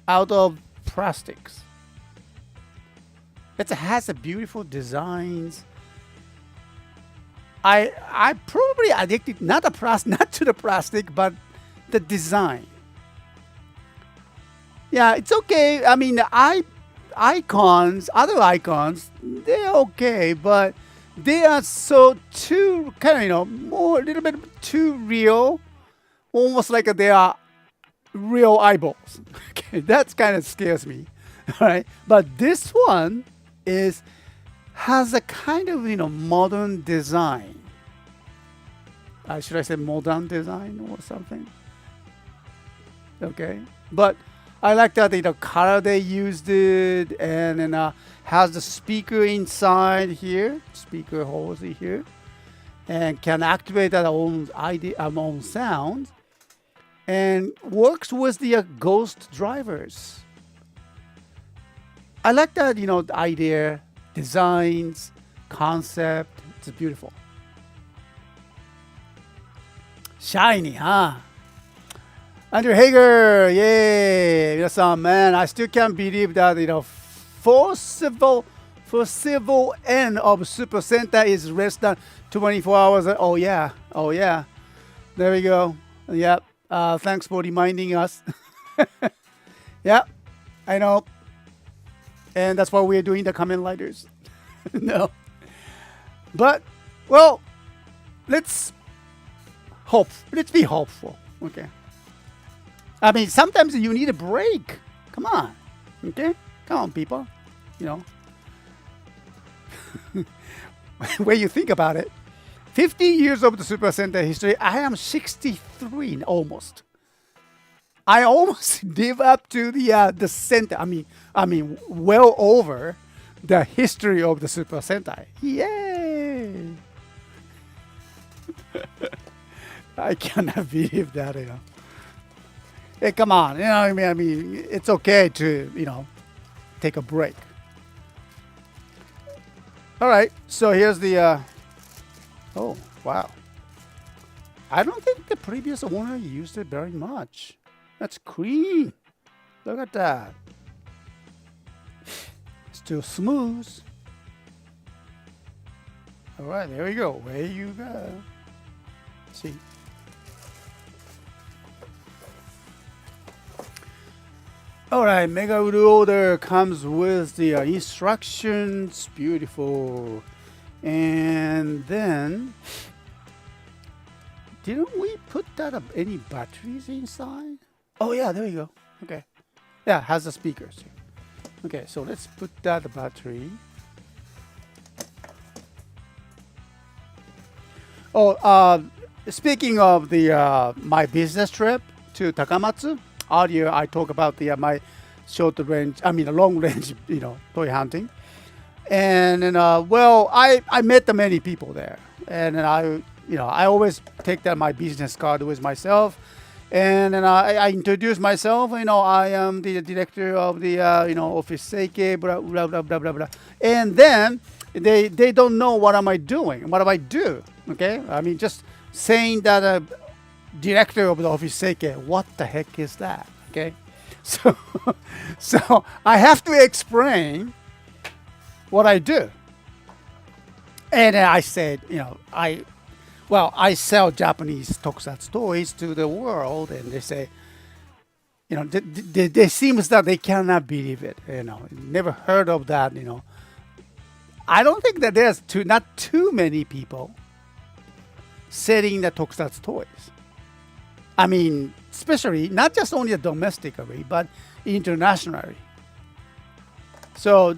out of plastics. It has a beautiful designs. I probably addicted not to the plastic, but the design. Yeah, it's okay. I mean, other icons, they're okay, but they are so too kind of more a little bit too real, almost like they are real eyeballs. Okay, that kind of scares me. All right, but this one has a kind of modern design. Should I say modern design or something? Okay, but I like that color they used it, and then has the speaker inside here, speaker holes here, and can activate our own sound, and works with the ghost drivers. I like that, the idea, designs, concept. It's beautiful. Shiny, huh? Andrew Hager, yay! 皆さん, man, I still can't believe that, foreseeable end of Super Sentai is less than 24 hours. Oh yeah, there we go. Yep. Thanks for reminding us. Yep, I know. And that's why we're doing the Kamen Riders. No. But, well, let's be hopeful. Okay. I mean, sometimes you need a break. Come on. Okay? Come on, people. When you think about it, 50 years of the Super Sentai history, I am 63 almost. I almost live up to the center. I mean, well over the history of the Super Sentai. Yay! I cannot believe that. Hey, come on. I mean, it's okay to take a break. All right. So here's the. Oh wow! I don't think the previous owner used it very much. That's clean. Look at that. Still smooth. All right, there we go. There you go. See. All right, Mega Reorder comes with the instructions. Beautiful. And then, didn't we put any batteries inside? Oh yeah, there you go. Okay. Yeah, it has the speakers here. Okay, so let's put that battery. Oh, speaking of the my business trip to Takamatsu, earlier I talked about my long range, toy hunting. And well, I met the many people there, and then I always take that my business card with myself, and then I introduce myself. I am the director of the office Seike, blah blah blah blah blah blah, and then they don't know what am I doing, what do I do? Okay, I mean just saying that director of the office Seike, what the heck is that? Okay, so so I have to explain what I do. And I said, I sell Japanese tokusatsu toys to the world, and they say, they seems that they cannot believe it. Never heard of that. I don't think that there's not too many people selling the tokusatsu toys. I mean, especially not just only domestically, but internationally. So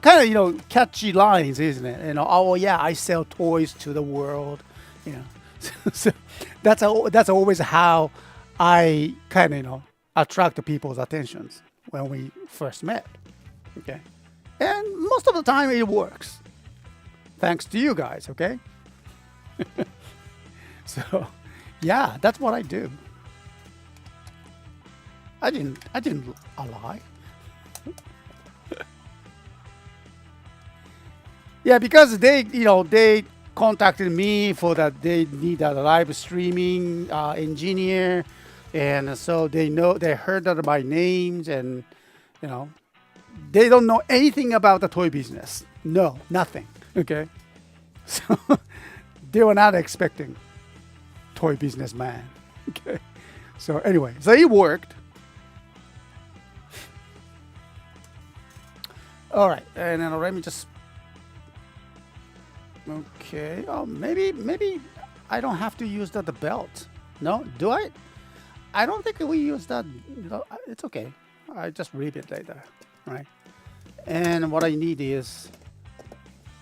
kind of catchy lines, isn't it? Oh yeah, I sell toys to the world. So that's always how I kind of attract people's attentions when we first met. Okay, and most of the time it works, thanks to you guys. Okay, so yeah, that's what I do. I didn't lie. Yeah, because they contacted me for that they need a live streaming engineer, and so they heard that my names, and they don't know anything about the toy business. No, nothing. Okay, so they were not expecting toy businessman. Okay, so anyway, so it worked. All right, and then let me just. Okay. Oh, maybe I don't have to use the belt. No, do I? I don't think we use that. It's okay. I just read it later, right? And what I need is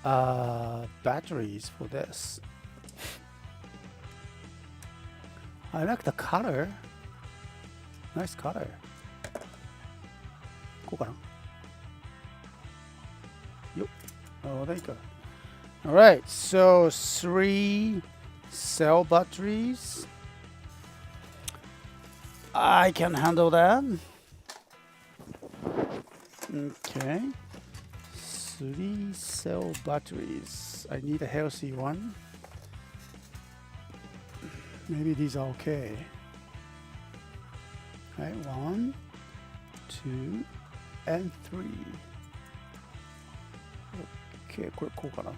batteries for this. I like the color. Nice color. こうかな? Yup. Oh, there you go. All right, so 3 cell batteries. I can handle that. Okay. 3 cell batteries. I need a healthy one. Maybe these are okay. All right, 1, 2, and 3. Okay, これこうかな。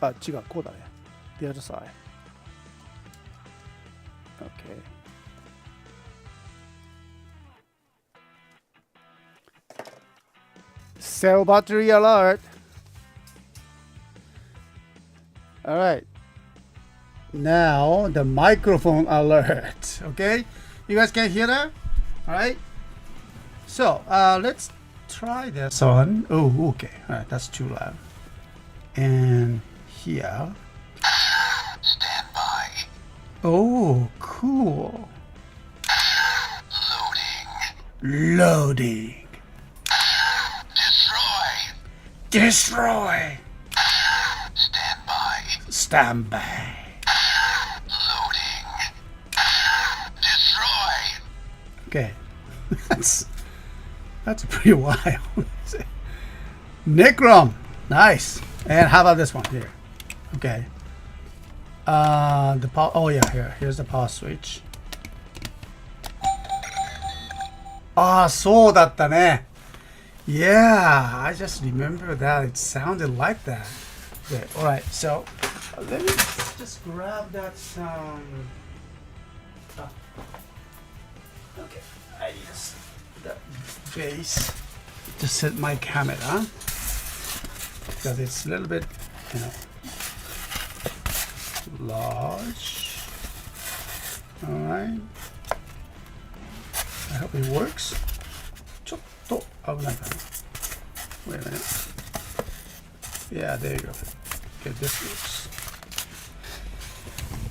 あ、違う、こうだね。The other side. Okay. Cell battery alert. All right. Now the microphone alert. Okay, you guys can hear that? All right. So let's try this on. Oh, okay. All right, that's too loud. And here. Stand by. Oh, cool. Loading. Destroy. Stand by. Stand by. Loading. Destroy. Okay. That's pretty wild. Necrom. Nice. And how about this one here? Okay. The power. Oh yeah, here's the power switch. ああ、そうだったね。Yeah, I just remember that. It sounded like that. Okay, all right. So let me just grab that sound. Okay, I use that base to set my camera because it's a little bit, large. All right. I hope it works. ちょっと危ないかな. Wait a minute. Yeah, there you go. Okay, this works.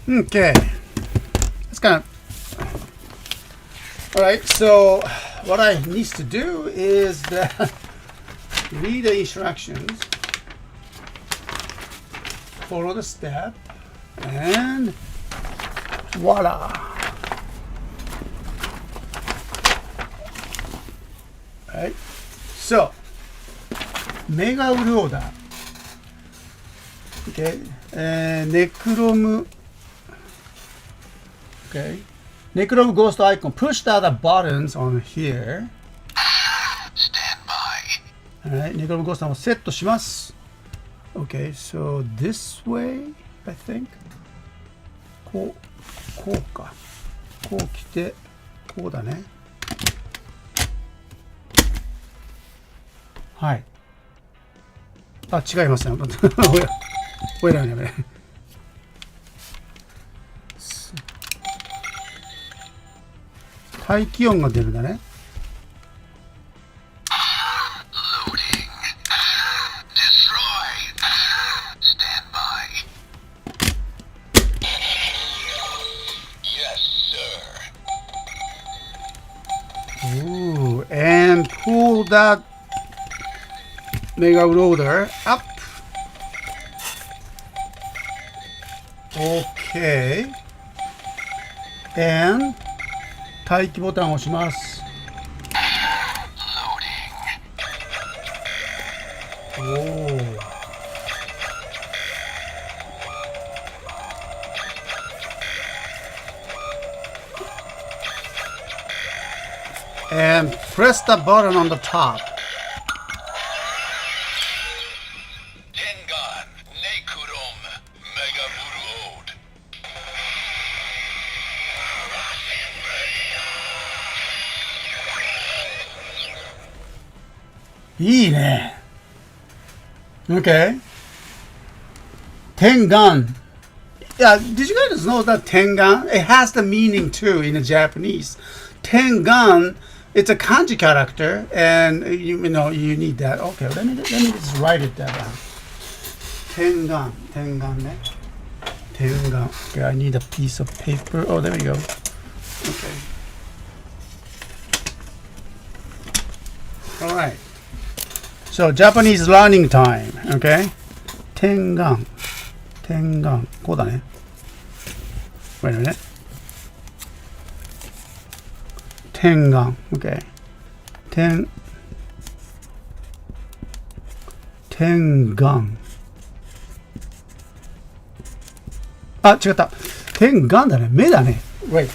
Okay. It's kind of. All right. So what I need to do is that read the instructions, follow the step, and voila. Right. So, Mega Order. Okay. Necrom. Okay. Necrom Ghost icon. Push the other buttons on here. Stand by. Alright. Necrom Ghost をセットします。Okay. So, this way, I think. こうか。こう来て、こうだね。はい。あ、違いますね。おいらね。大気温が出るんだね。Loading. Destroy. Stand by. Yes, sir. Ooh, and pull that Mega Loader up. Okay. And 待機ボタンを押します。Loading. And press the button on the top. Tengan. Nekurom. Mega Buruod. いいね。Okay. Tengan. Yeah, did you guys know that Tengan? It has the meaning too in the Japanese. Tengan, it's a kanji character, and you know you need that. Okay, let me just write it down. Tengan, ne? Tengan. Okay, I need a piece of paper. Oh, there we go. Okay. All right. So Japanese learning time. Okay. Tengan. こうだね。Wait a minute. Tengan. Okay. Tengan. あ、違った。Tengan だね。目だね。Wait.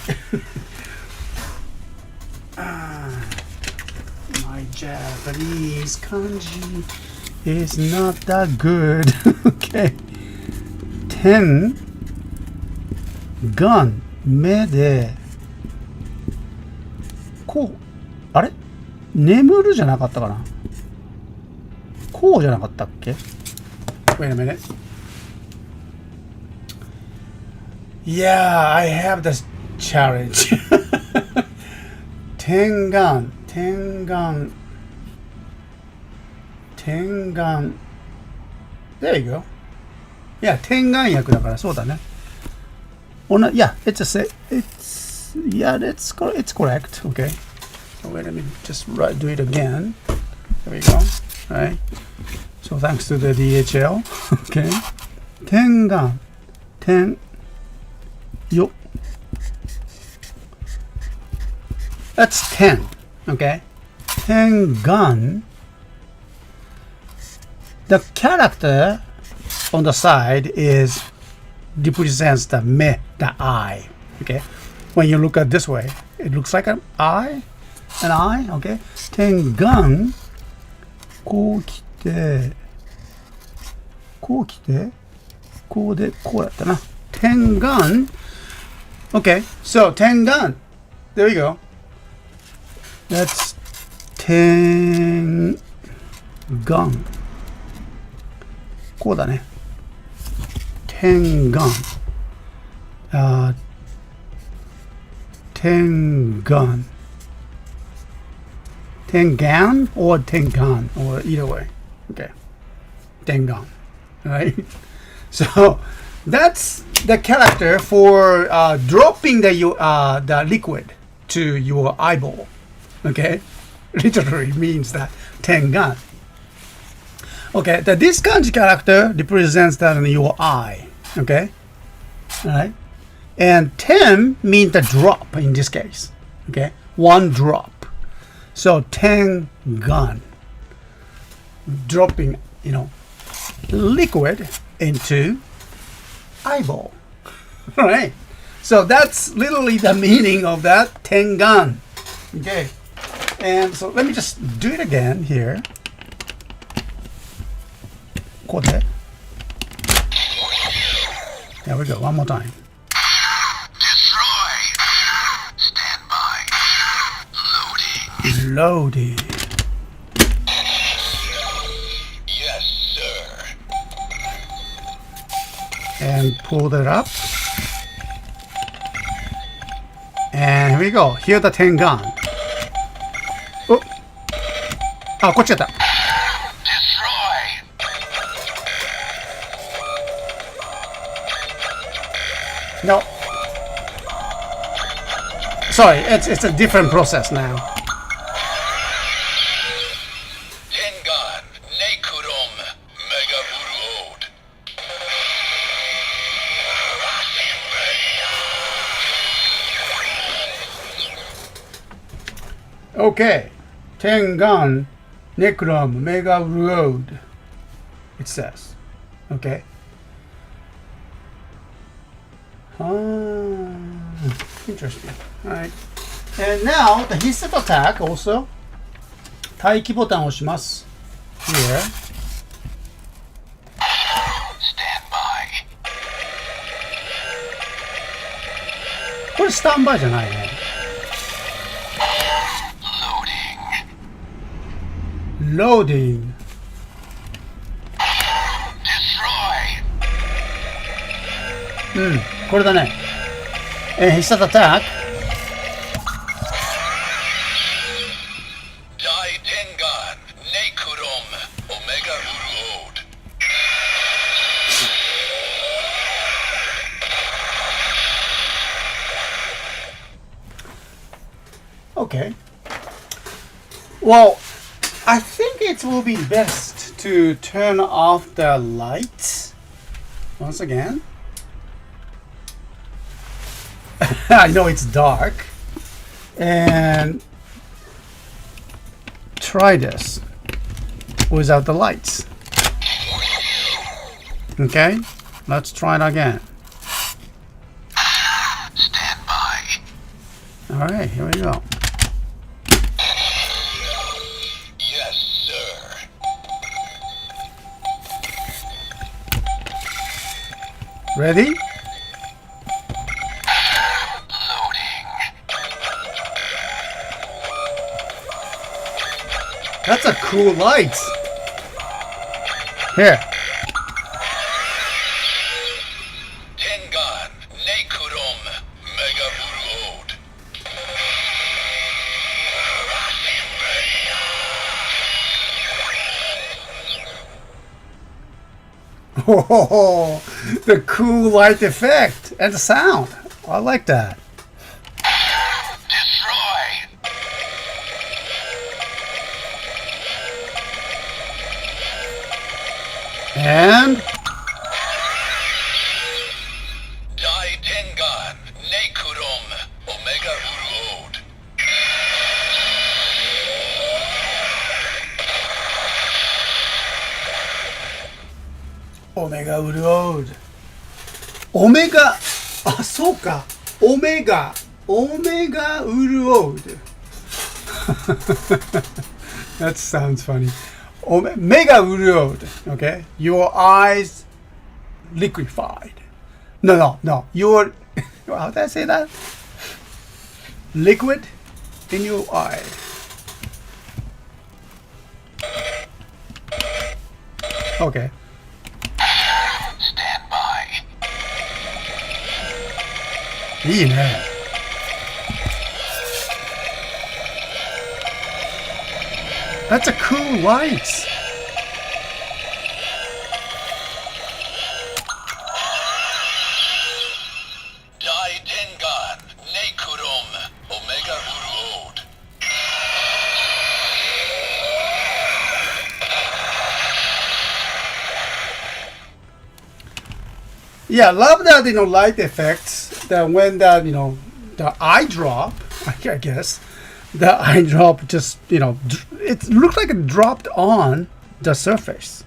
My Japanese kanji is not that good. Okay. Tengan 目でこうあれ眠るじゃなかったかなこうじゃなかったっけ Wait a minute. Yeah, I have this challenge. Tengan. There you go. Yeah, 天眼薬だからそうだね。Yeah, it's correct. Okay. So wait, let me just do it again. There we go. All right. So thanks to the DHL. Okay. 天眼よ。That's 10. Okay. 天眼 The character on the side is represents the me, the eye. Okay, when you look at this way, it looks like an eye. Okay, Tengan こう来てこうでこうだったな。Tengan. Okay, so Tengan. There you go. That's Tengan. こうだね。Tengan. Tengan. Tengan or Tengan or either way. Okay. Tengan. Alright. So that's the character for dropping the liquid to your eyeball. Okay. Literally means that Tengan. Okay, this kanji character represents that in your eye. Okay, all right, and 10 means the drop in this case. Okay, one drop. So 10 gun, dropping, liquid into eyeball. All right. So that's literally the meaning of that 10 gun. Okay. And so let me just do it again here. こうで. There we go. One more time. Destroy. Stand by. Loading. Loading. Yes, sir. And pull that up. And here we go. Here the 10 gun. Oh. あ、こっちやった. Destroy. No. Sorry, it's a different process now. Tengan. Nekurom. Megaburu Ode. Okay. 10 gun, Necrom, Mega Road. It says. Okay. Interesting. Alright. And now the hissed attack also. 待機ボタンを押します。Here. Stand by. これスタンバイじゃないね。Loading. Loading. Destroy. これだね。必殺アタック。Dai Tengan. Nekurom. Omega Uru Ode. Okay. Well, I think it will be best to turn off the lights once again. I know it's dark. And try this without the lights. Okay, let's try it again. Stand by. All right, here we go. Yes, sir. Ready? That's a cool light. Here. Tengan. Nekurom. Megaburu Ode. Oh, the cool light effect and the sound. I like that. Destroy. And Dai Tengan. Nekurom. Omega Uru Ode. Omega Road. Omega. あ、そうか。Omega. Omega Road. That sounds funny. Mega Road. Okay. Your eyes liquefied. No. Your. How did I say that? Liquid in your eye. Okay. Stand by. いいね。That's a cool light. Dai Tengan. Nekurom. Omega Uru Ode. Yeah, love that, light effects. That when that, the eye drop, I guess, the eye drop just, it looks like it dropped on the surface.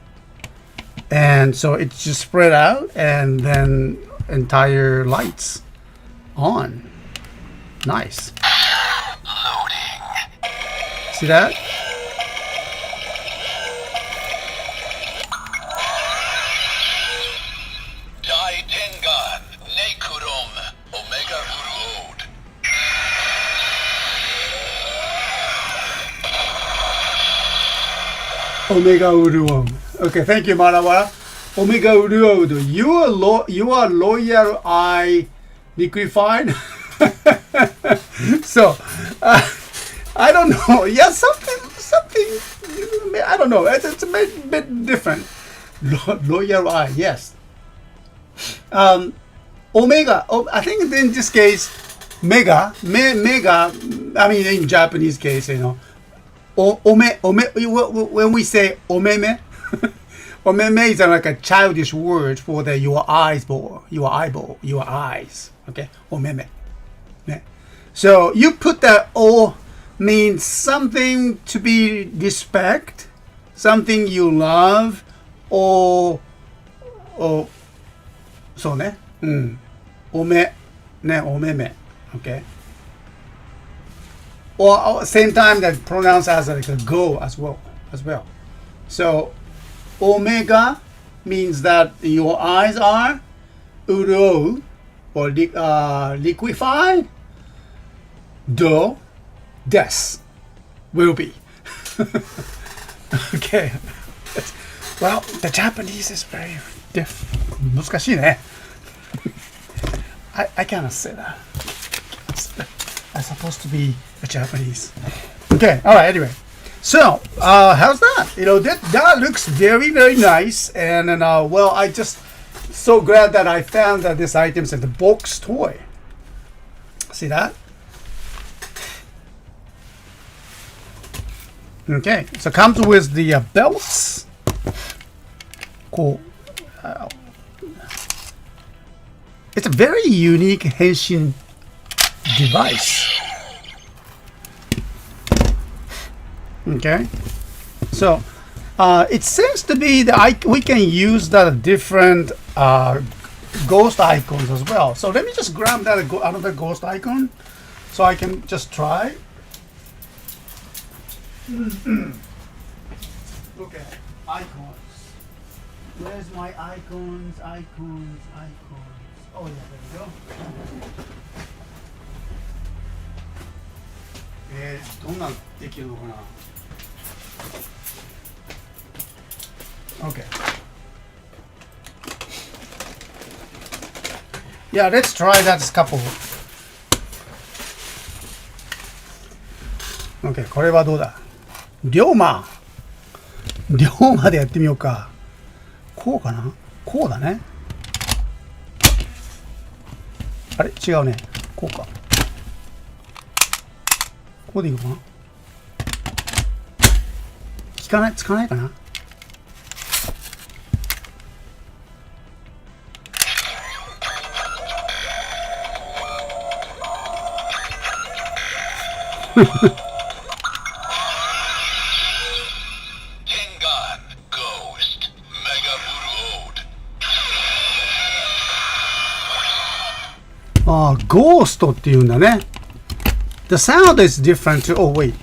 And so it just spread out and then entire lights on. Nice. Loading. See that? Dai Tengan, Nekurom, Omega Uruod. Omega Uruo. Okay, thank you, Marawara. Omega Uruo. You are loyal eye liquefied. So, I don't know. Yeah, something. I don't know. It's a bit different. Loyal eye, yes. Omega. I think in this case, mega. I mean, in Japanese case, when we say omeme, omeme is like a childish word for your eyes, your eyeball, your eyes. Okay, omeme. Yeah. So you put that o means something to be respect, something you love, or so ne, ome, ne omeme. Okay. Or same time that pronounced as like a go as well. So omega means that your eyes are uro or liquefied. Do des will be. Okay. Well, the Japanese is very different. 難しいね. I cannot say that. I'm supposed to be a Japanese. Okay, all right, anyway. So, how's that? That looks very, very nice. And then, well, I just so glad that I found that this item's in the box toy. See that? Okay, so it comes with the belts. Cool. It's a very unique henshin device. Okay, so it seems to be that we can use that different ghost icons as well. So let me just grab that another ghost icon so I can just try. Okay, icons. Where's my icons? Oh yeah, there we go. どんなんできるのかな? Okay. Yeah, let's try that couple. Okay, これはどうだ? 龍馬でやってみようか。こうかな? こうだね。あれ違うね。こうか。こうでいいのかな？つかないかな？ああ、ゴーストっていうんだね。The sound is different too. Oh wait.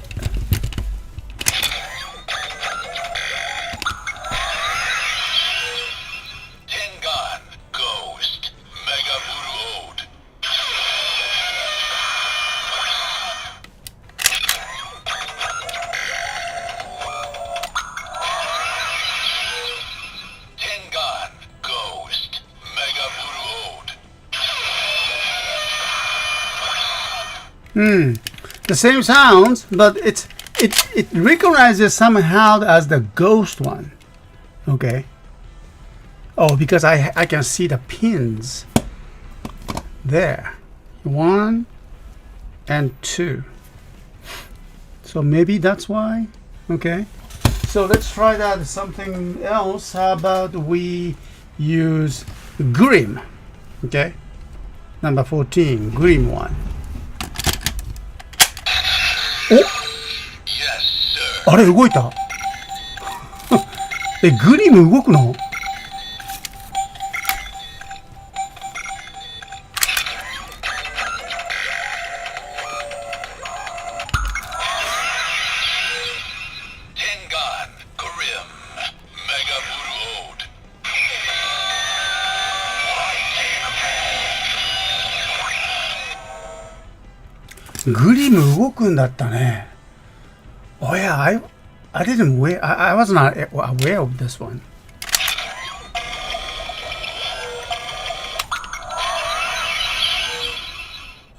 Tengan, Ghost, Mega Buruod. Tengan, Ghost, Mega Buruod. The same sounds, but it recognizes somehow as the ghost one. Okay. Oh, because I can see the pins there. 1 and 2. So maybe that's why. Okay. So let's try that something else. How about we use Grim. Okay. Number 14, Grim one. Yes, sir. あれ動いたえ、グリム動くの Tengan, Grim, Mega Buruod. グリム動くんだったね。Oh yeah, I didn't aware. I was not aware of this one.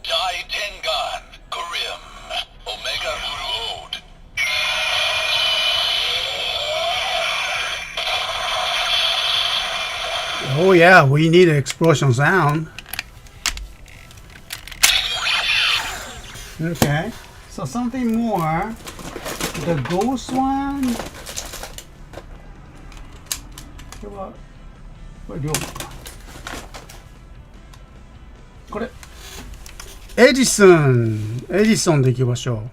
Dai Tengan, Grim, Omega Buruod. Oh yeah, we need an explosion sound. Okay, so something more. The ghost one. これこれエジソンでいきましょ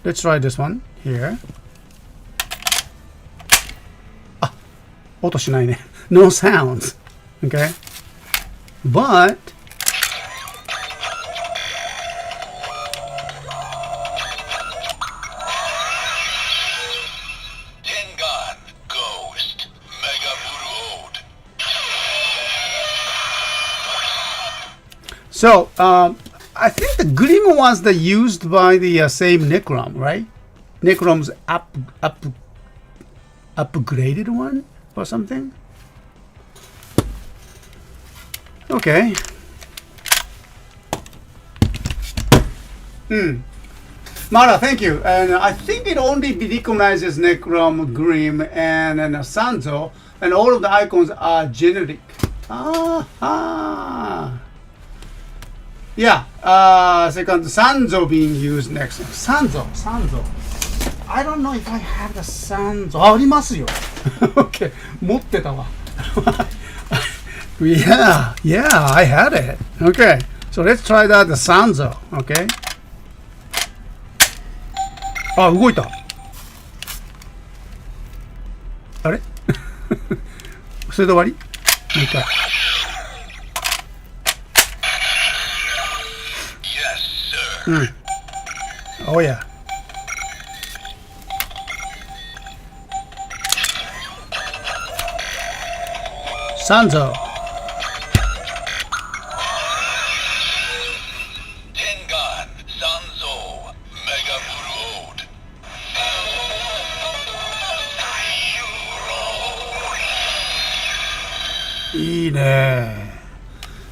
う。Let's try this one here. あ、音しないね。No sounds. Okay, but Tengan, Ghost, Mega Buruod. so I think the Grim was the used by the same Necrom, right? Necrom's upgraded one or something. Okay. Mara, thank you. And I think it only recognizes Necrom, Grim, and Sanzo, and all of the icons are generic. Yeah. Second, Sanzo being used next. Sanzo. I don't know if I have the Sanzo. ありますよ。Okay. 持ってたわ。Yeah, I had it. Okay, so let's try that, the Sanzo, okay? あ、動いた。あれそれで終わり？もう一回。Yes, sir. Oh yeah. Sanzo. Tengan, Sanzo, Mega Buruod. いいね。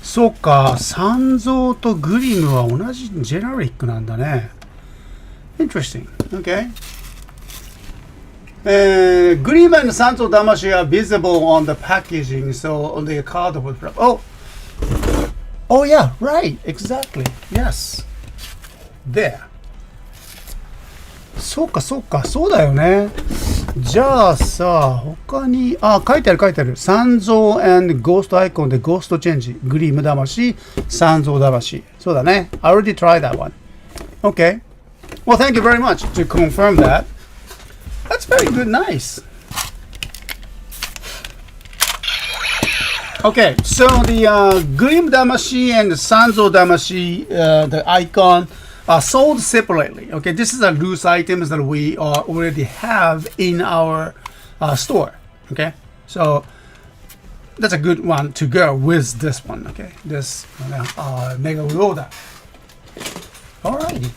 そっか、三蔵とグリムは同じジェネリックなんだね。Interesting. Okay. Grim and Sanzo Damashi are visible on the packaging, so on the card would. Oh yeah, right, exactly. Yes. There. そうか、そうだよね。じゃあさ、他に、書いてある。三蔵 and Ghost Icon で Ghost Change。グリム魂、三蔵魂。そうだね。I already tried that one. Okay. Well, thank you very much to confirm that. That's very good, nice. Okay, so the Grim Damashi and the Sanzo Damashi, the icon, are sold separately. Okay, this is a loose items that we already have in our store. Okay, so that's a good one to go with this one. Okay, this Mega Uroda. Alrighty.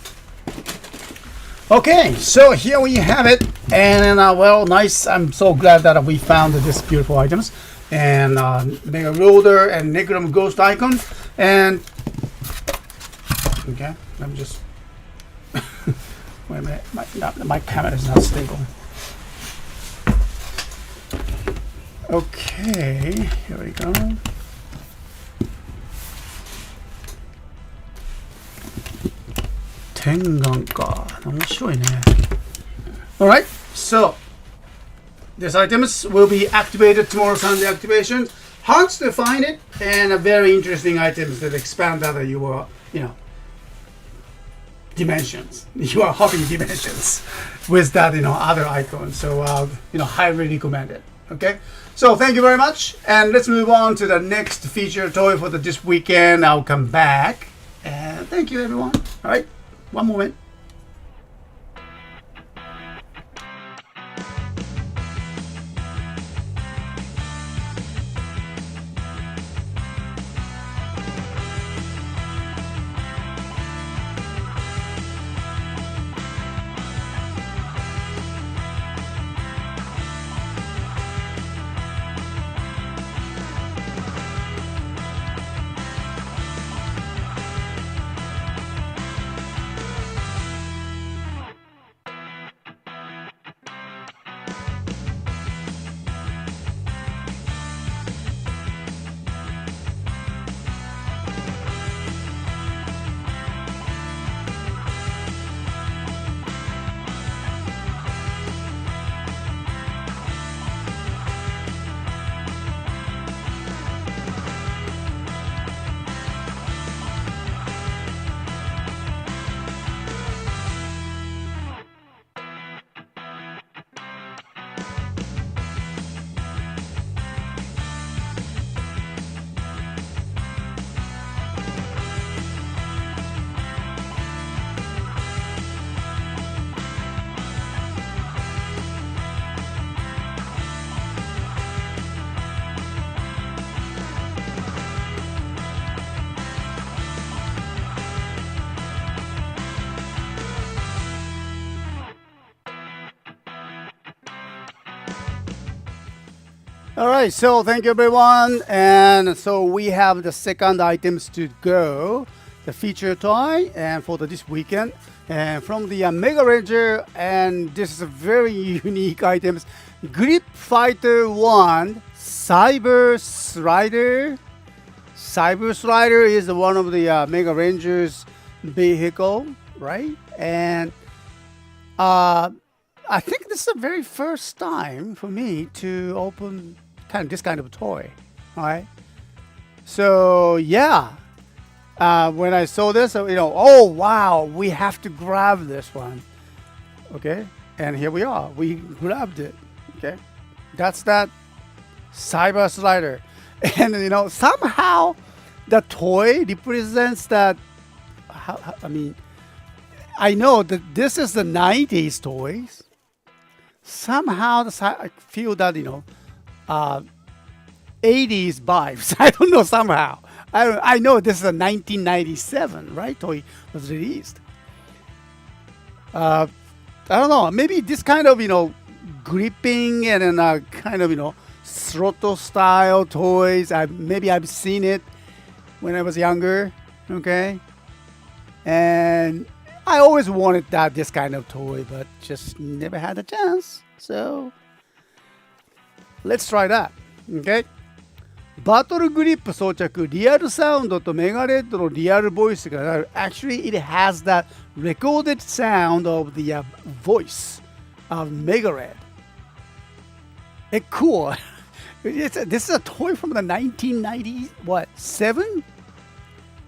Okay, so here we have it, and well, nice. I'm so glad that we found this beautiful items, and Mega Roller and Necrom Ghost Icon, and okay, let me just wait a minute. My camera is not stable. Okay, here we go. Tengan ka. 面白いね。Alright, so these items will be activated tomorrow Sunday activation, hard to find it, and a very interesting items that expand other your, dimensions. You are hopping dimensions with that, other icons. So, highly recommend it. Okay. So thank you very much, and let's move on to the next feature toy for this weekend. I'll come back, and thank you, everyone. All right, one moment. All right, so thank you everyone, and so we have the second items to go, the feature toy, and for this weekend, and from the Mega Ranger, and this is a very unique items, Grip Fighter 1 Cyber Slider. Cyber Slider is one of the Mega Rangers vehicle, right? And I think this is the very first time for me to open this kind of toy, all right? So yeah, when I saw this, oh wow, we have to grab this one, okay? And here we are, we grabbed it, okay? That's that Cyber Slider, and somehow the toy represents that. I know that this is the 90s toys. Somehow I feel that 80s vibes. I don't know, somehow. I know this is a 1997, right? Toy was released. I don't know. Maybe this kind of gripping and then kind of throttle style toys. Maybe I've seen it when I was younger. Okay, and I always wanted this kind of toy, but just never had a chance. So let's try that. Okay. バトルグリップ装着、リアルサウンドとメガレッドのリアルボイスがなる。Actually, it has that recorded sound of the voice of Mega Red. It's cool. This is a toy from the 1990s, what, 7?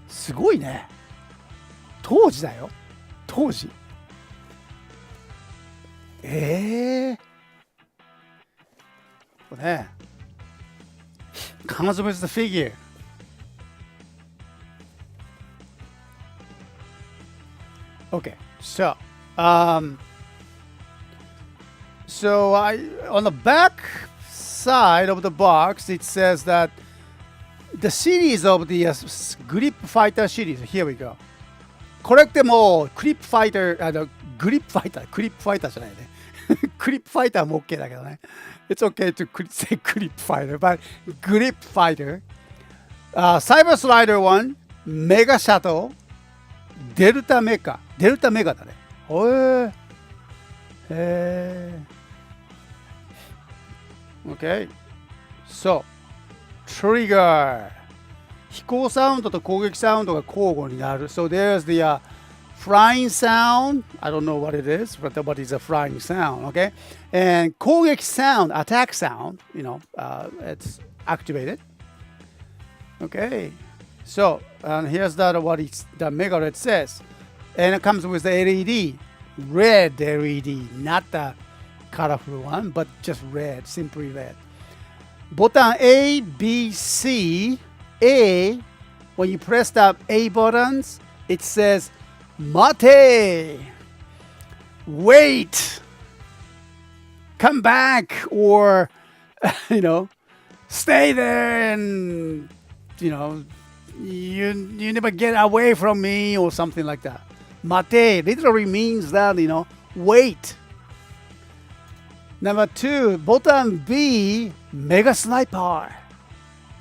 すごいね。当時だよ。当時。これね。Comes with the figure. Okay, so on the back side of the box, it says that the series of the Grip Fighter series. Here we go. Collect them all. Grip Fighter, Grip Fighter じゃないね。Grip Fighter も OK だけどね。It's okay to say Grip Fighter, but Grip Fighter, Cyber Slider 1, Mega Shuttle, Delta Mecha だね。Okay, so Trigger 飛行サウンドと攻撃サウンドが交互になる。So there's the flying sound. I don't know what it is, but what is a flying sound, okay? And 攻撃 sound, attack sound, it's activated. Okay. So, and here's the Megaret says. And it comes with the LED. Red LED. Not the colorful one, but just red. Simply red. Button A, B, C. A, when you press the A buttons, it says Mate. Wait. Come back, or stay there, and you never get away from me, or something like that. Mate literally means that wait. Number 2, button B, Mega Sniper.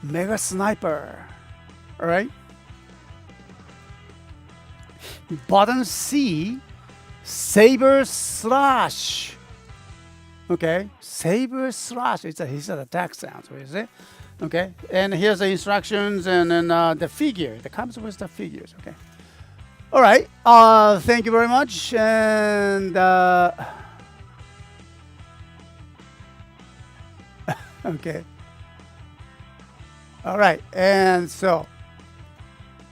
Mega Sniper. All right. Button C, Saber Slash. Okay, Saber Slash. It's an attack sound. So is it? Okay, and here's the instructions, and then the figure. That comes with the figures. Okay. All right. Thank you very much, and okay. All right, and so.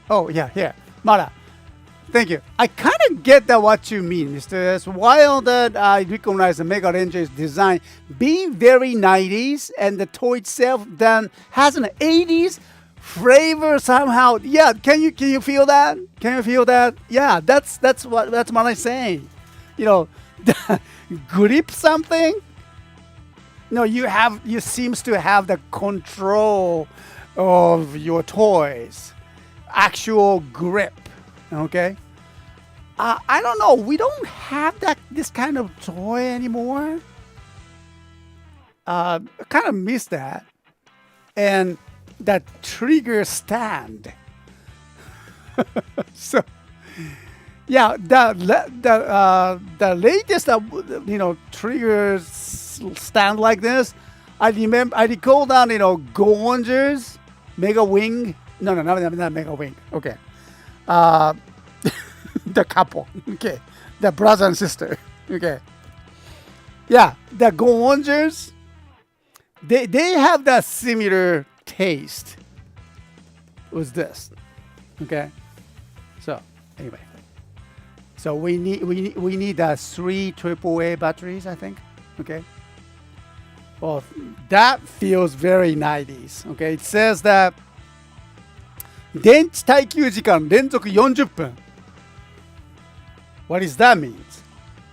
Oh yeah, here, Mara. Thank you. I kind of get that what you mean, Mr. S. While that I recognize the Mega Ranger's design being very 90s, and the toy itself then has an 80s flavor somehow. Yeah, can you feel that? Can you feel that? Yeah, that's what I'm saying. Grip something. No, you seems to have the control of your toys, actual grip. Okay, I don't know. We don't have this kind of toy anymore. I kind of miss that, and that trigger stand. So, yeah, the latest trigger stand like this. I recall that Go Rangers Mega Wing. No, not Mega Wing. Okay. The couple, okay, the brother and sister, okay, yeah, the Go Rangers, they have that similar taste with this, okay. So anyway, so we need 3 AAA batteries, I think, okay. Well, that feels very 90s, okay. It says that 電池耐久時間連続40分. What does that mean?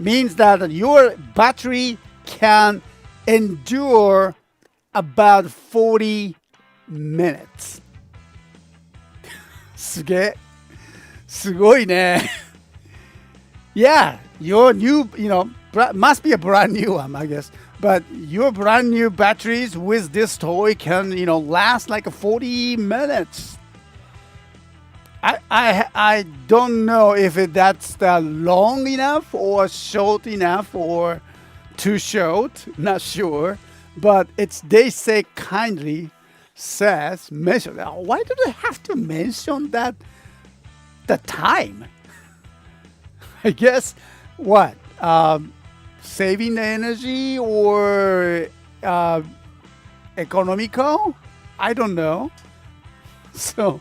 Means that your battery can endure about 40 minutes. すげえ。すごいね。Yeah, your new, must be a brand new one, I guess. But your brand new batteries with this toy can, last like 40 minutes. I don't know if that's long enough or short enough or too short. Not sure, but they say kindly says mention. Why do they have to mention that the time? I guess what saving the energy or economical. I don't know. So.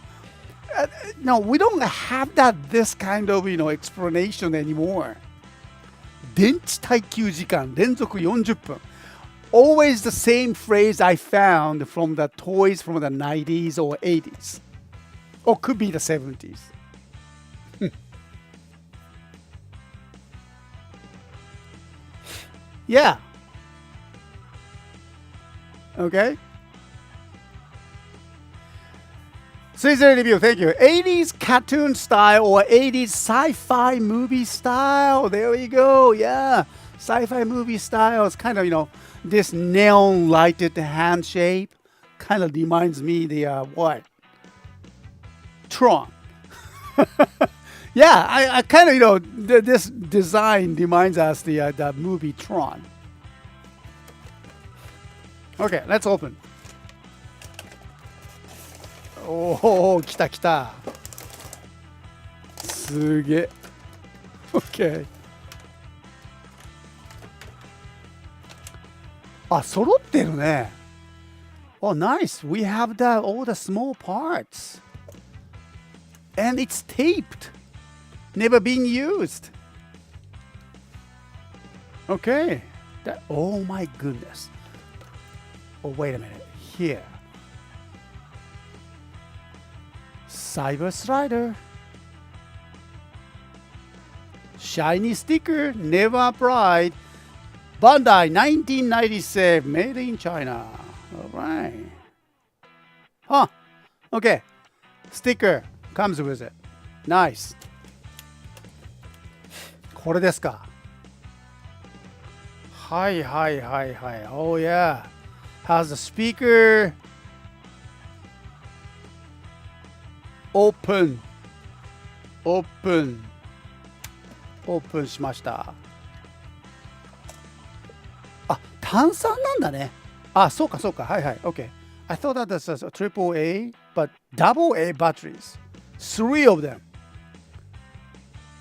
No, we don't have this kind of explanation anymore. 電池耐久時間連続40分. Always the same phrase I found from the toys from the 90s or 80s. Or could be the 70s. Yeah. Okay. Caesar review, thank you. 80s cartoon style or 80s sci-fi movie style. There we go. Yeah. Sci-fi movie style. It's kind of, this neon lighted hand shape. Kind of reminds me what? Tron. Yeah, I kind of, this design reminds us the movie Tron. Okay, let's open. おお、来た来た。すげえ。OK。あ、揃ってるね。Oh, nice. We have the all the small parts. And it's taped. Never been used. Okay. Oh my goodness. Oh, wait a minute. Here. Cyber slider. Shiny sticker. Never applied. Bandai 1997. Made in China. Alright. Huh. Okay. Sticker comes with it. Nice. これですか。はいはいはいはい。Oh yeah. Has the speaker. Open. Open. Open しました。あ、炭酸なんだね。あ、そうかそうか。はいはい。Okay. I thought that this was a triple A, but double A batteries. 3 of them.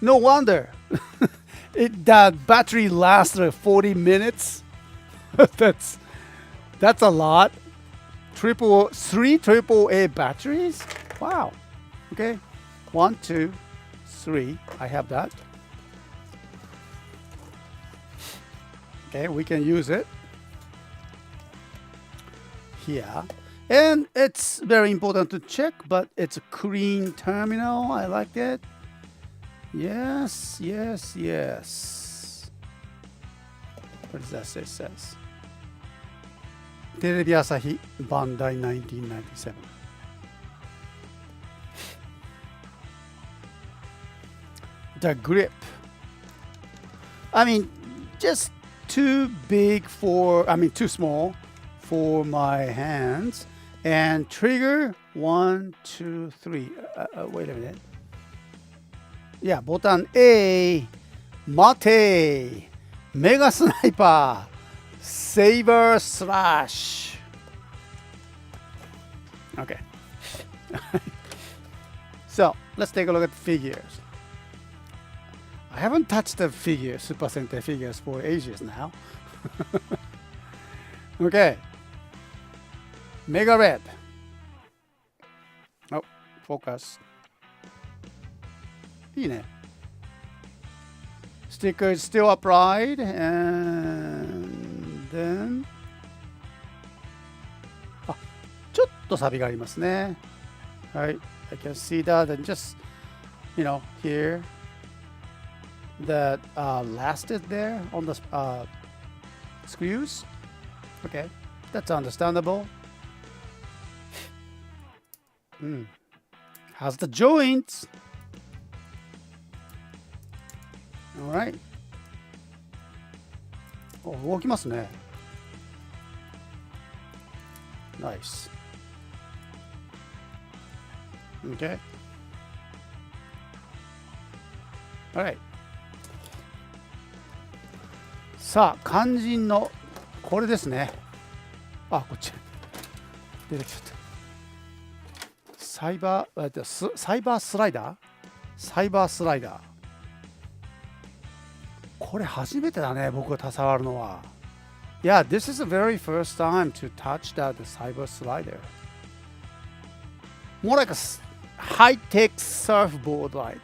No wonder. That battery lasts like 40 minutes. that's a lot. Three triple A batteries? Wow. Okay. 1, 2, 3. I have that. Okay, we can use it here. And it's very important to check, but it's a clean terminal. I like it. Yes, yes, yes. What does that say? It says テレビ朝日バンダイ1997. The grip. I mean, just too small for my hands. And trigger 1, 2, 3. Wait a minute. Yeah, ボタン A. 待て Mega Sniper. Saber Slash. Okay. So, let's take a look at the figures. I haven't touched the figures, Super Sentai figures, for ages now. Okay. Mega Red. Oh, focus. いいね。Sticker is still applied, and then あ、ちょっとサビがありますね。はい、I can see that, and just here that lasted there on the screws. Okay, that's understandable. How's the joints? Alright. お、動きますね。Nice. Okay. Alright. さあ、肝心のこれですね。あ、こっち。出てきちゃった。サイバースライダー？サイバースライダー。これ初めてだね、僕が触るのは。Yeah, this is the very first time to touch the cyber slider. More like a high-tech surfboard, like.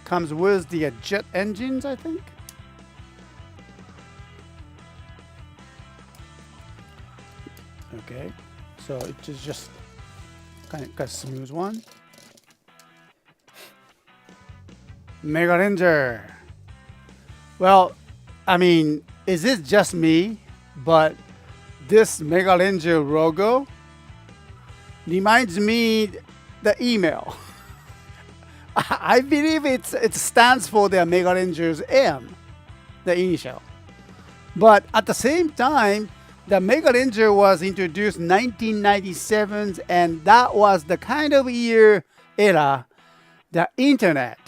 Comes with the jet engines, I think. Okay, so it is just kind of a smooth one. Mega Ranger. Well, I mean, is it just me? But this Mega Ranger logo reminds me the email. I believe it stands for the Mega Rangers M, the initial. But at the same time, the Mega Ranger was introduced in 1997, and that was the kind of era the internet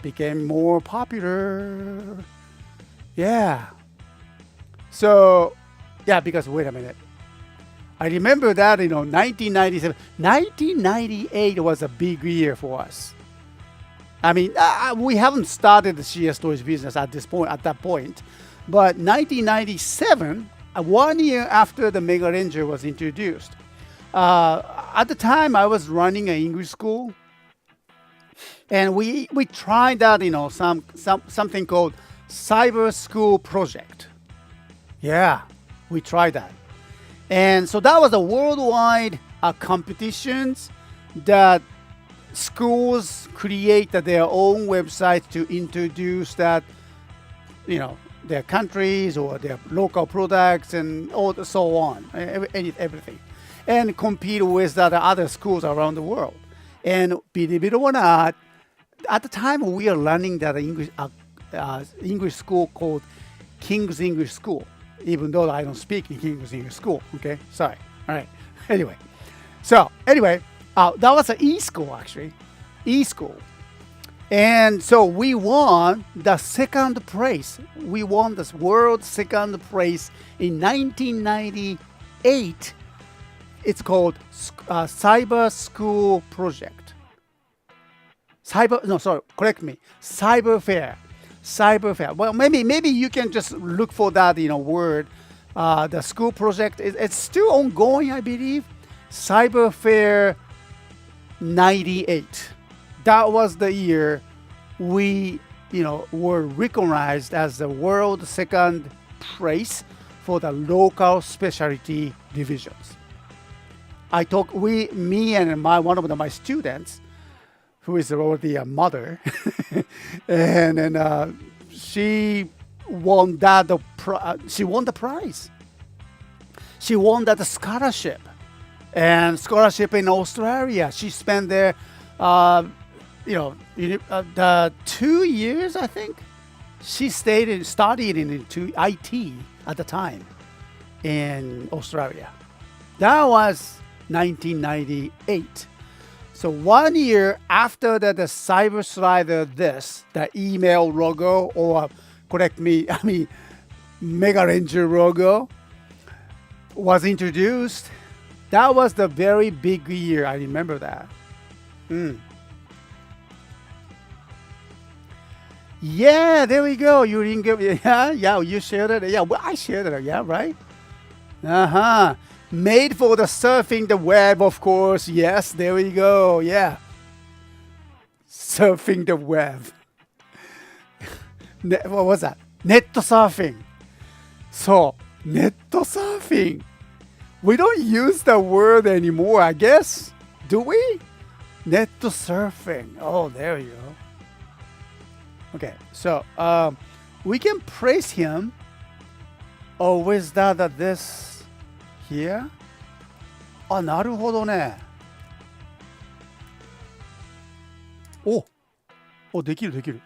became more popular. Yeah. So, yeah, because wait a minute. I remember that, 1997. 1998 was a big year for us. I mean, we haven't started the CS Toys business at that point. But 1997 1 year after the Mega Ranger was introduced. At the time, I was running an English school, and we tried that, something called Cyber School Project. Yeah, we tried that. And so that was a worldwide competitions that schools create their own websites to introduce that, their countries or their local products and so on, everything, and compete with the other schools around the world. And believe it or not, at the time we are running that English school called King's English School, even though I don't speak in King's English School. Okay, sorry. All right. Anyway, that was an e-school actually, e-school. And so we won the second place. We won this world second place in 1998. It's called Cyber School Project. Correct me. Cyber Fair. Well, maybe you can just look for that, word. The school project it's still ongoing, I believe. Cyber Fair 98. That was the year we, were recognized as the world second place for the local specialty divisions. Me and one of my students, who is already a mother, and she won she won the prize. She won that scholarship in Australia. She spent there, the 2 years, I think. She studied in IT at the time in Australia. That was 1998. So 1 year after the Cyber Slider, the email logo, or Mega Ranger logo was introduced. That was the very big year. I remember that. Yeah, there we go. You didn't give, you shared it. Yeah, well, I shared it. Yeah, right. Made for the surfing the web, of course. Yes, there we go. Yeah. Surfing the web. What was that? Net surfing. So, net surfing. We don't use the word anymore, I guess. Do we? Net surfing. Oh, there you go. Okay, so we can praise him. With this here. なるほどね。できる。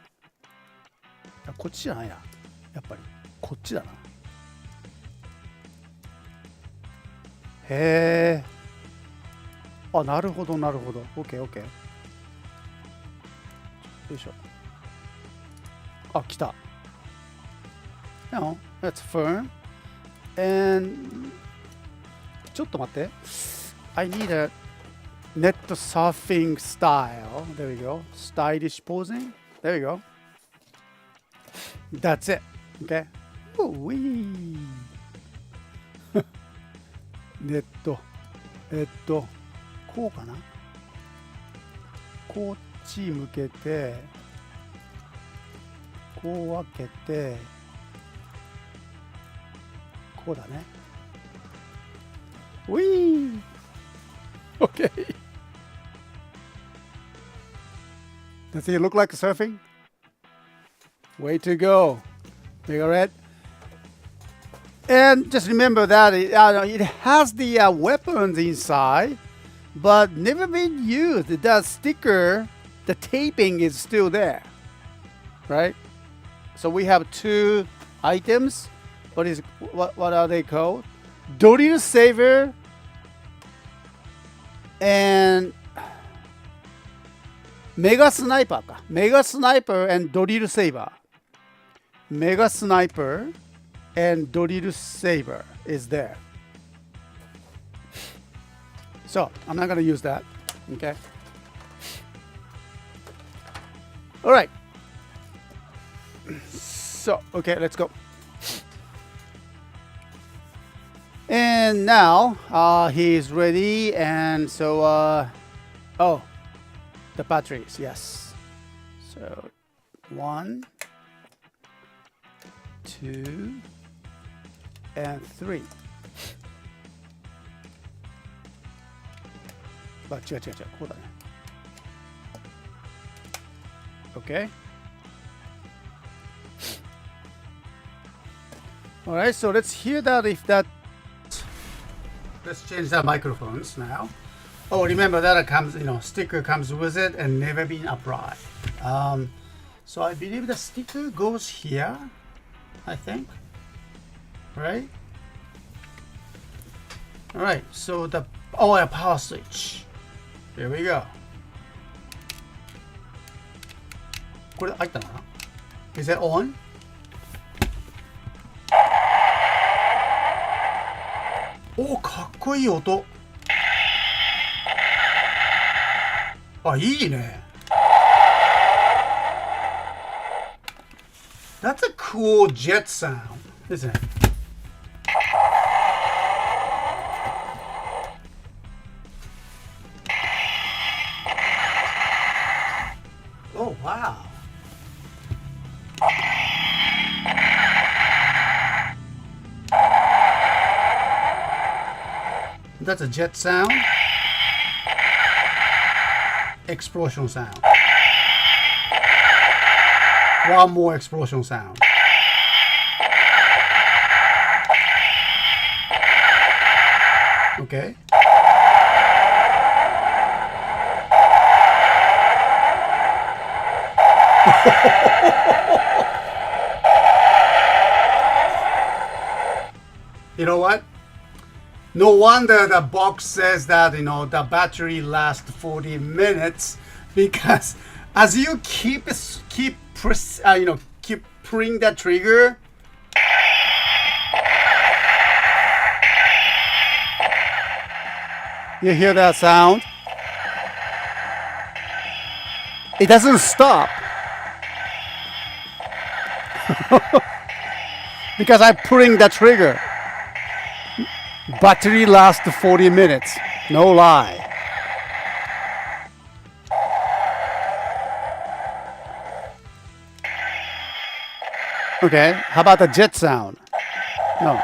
こっちじゃないな。やっぱりこっちだな。へえ。なるほど。OK。よいしょ。来た。That's firm. And ちょっと待って。I need a net surfing style. There we go. Stylish posing. There we go. That's it. Okay. Wee. ネット。こうかな。こっち向けて。こう分けて。こうだね。Wee! Okay. Does it look like surfing? Way to go. Mega Red. And just remember that it has the weapons inside, but never been used. The sticker, the taping is still there. Right? So we have two items. What are they called? Doril Saver and Mega Sniper. Mega Sniper and Doril Saver. Mega Sniper and Doril Saver is there. So I'm not going to use that. Okay. All right. So, okay, let's go. And now he is ready, and so oh, the batteries, yes. So 1, 2, and 3. But 違う違う違う、こうだね。Okay. All right, so let's hear that. If that, let's change the microphones now. Oh, remember that it comes, sticker comes with it and never been applied. So I believe the sticker goes here, I think. Right? All right, so the power switch. Here we go. これ入ったのかな? Is it on? Oh, かっこいい音。あ、いいね。That's a cool jet sound, isn't it? Oh, wow. That's a jet sound. Explosion sound. One more explosion sound. Okay. You know what? No wonder the box says that, the battery lasts 40 minutes, because as you keep pulling the trigger, you hear that sound? It doesn't stop. Because I'm pulling the trigger. Battery lasts 40 minutes. No lie. Okay, how about the jet sound? No.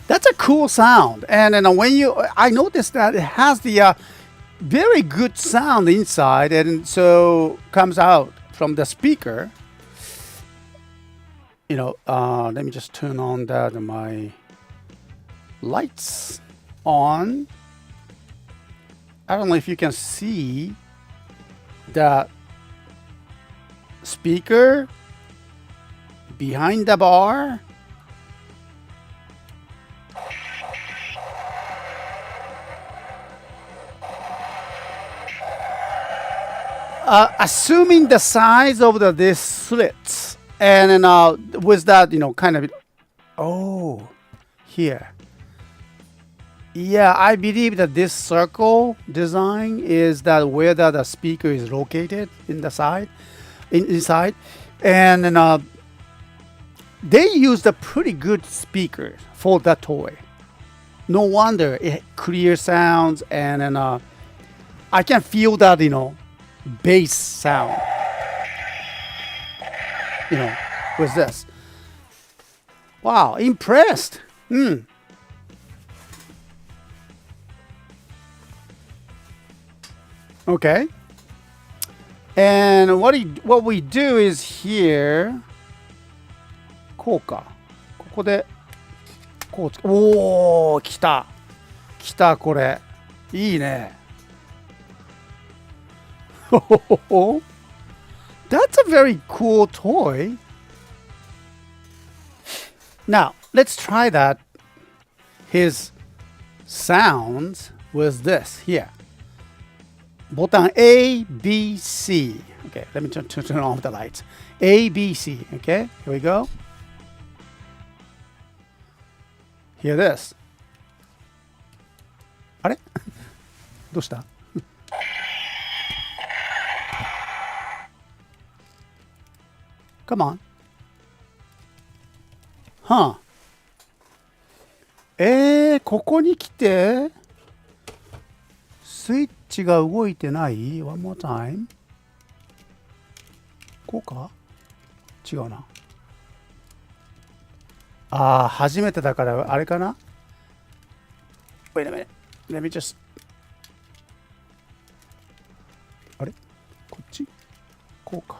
That's a cool sound, and I noticed that it has the very good sound inside, and so comes out from the speaker. Let me just turn on my lights on. I don't know if you can see the speaker behind the bar. Assuming the size of this slits, and then with that, kind of, here. Yeah, I believe that this circle design is that where the speaker is located in the side, inside, and then they used a pretty good speaker for that toy. No wonder it clear sounds, and then I can feel that bass sound. With this. Wow, impressed. Okay. And what we do is here. こうか。ここでこうつけ。おお、来た。来たこれ。いいね。That's a very cool toy. Now, let's try that. His sounds with this here. Button A, B, C. Okay, let me turn on the lights. A, B, C. Okay, here we go. Hear this. どうした？Come on. はあ。ここに来て、スイッチが動いてない？ One more time. こうか？違うな。ああ、初めてだから、あれかな？ Wait a minute. Let me just... あれ？こっち？こうか。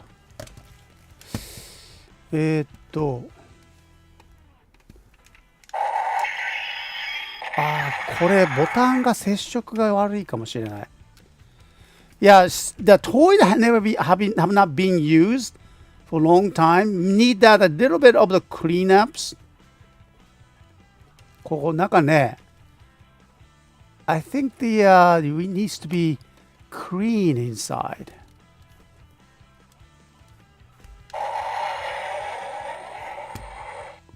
ああ、これボタンが接触が悪いかもしれない。Yeah, the toys have not been used for a long time. Need that a little bit of the cleanups. ここ中ね。I think the it needs to be clean inside.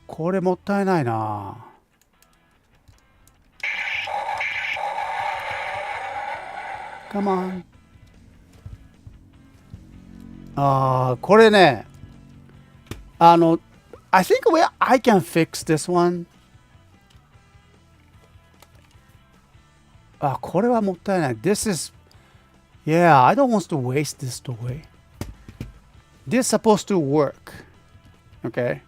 これもったいないな。Come on. ああ、これね。I think I can fix this one. あ、これはもったいない。This is... Yeah, I don't want to waste this toy. This is supposed to work. Okay.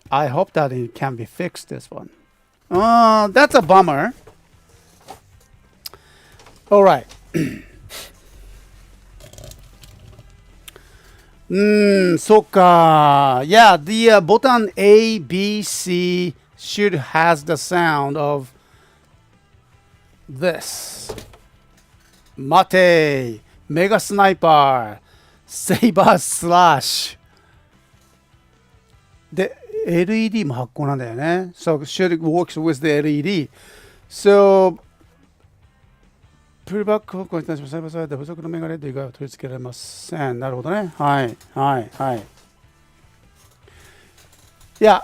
I hope that it can be fixed, this one. That's a bummer. All right. So yeah, the button A, B, C should has the sound of this. Mate, Mega Sniper, Saber Slash. で、LED も発光なんだよね。So should it works with the LED. So プルバックをいたします。サイバーサイド付属のメガレッド以外は取り付けられません。なるほどね。はい、はい、はい。Yeah.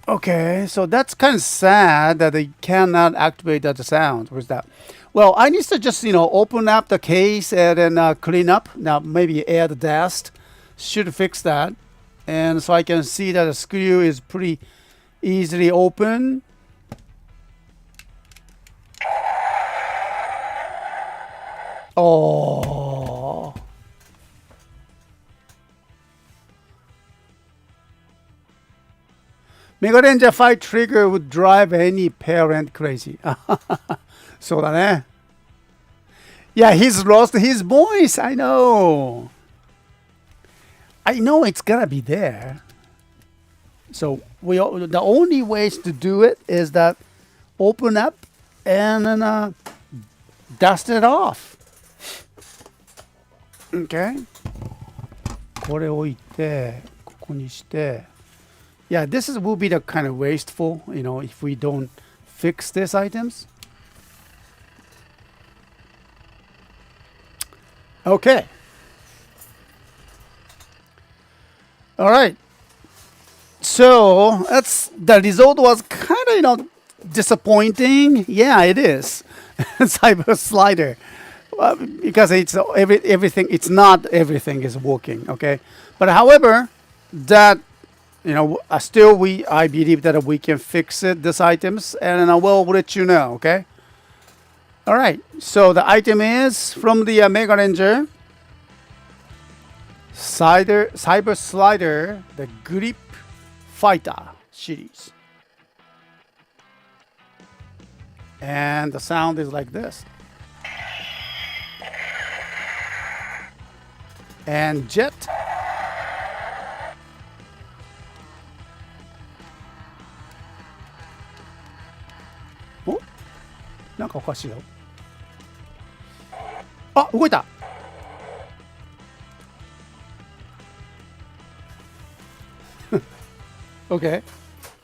Okay, so that's kind of sad that they cannot activate that sound. Where's that? Well, I need to just, open up the case and then clean up. Now, maybe air the dust should fix that. And so I can see that the screw is pretty easily open. Oh. Mega Ranger 5 trigger would drive any parent crazy. そうだね。Yeah, he's lost his voice. I know. I know it's gonna be there. So the only ways to do it is that open up and then dust it off. Okay. これ置いて、ここにして。Yeah, will be the kind of wasteful, if we don't fix these items. Okay. All right. So the result was kind of, disappointing. Yeah, it is. Cyber slider. Because it's everything. It's not everything is working. Okay. But however, that, still I believe that we can fix it, these items, and I will let you know. Okay. All right. So the item is from the Mega Ranger. Cyber Slider, the Grip Fighter series. And the sound is like this. And Jet. Oh? なんかおかしいよ。あ、動いた。Okay.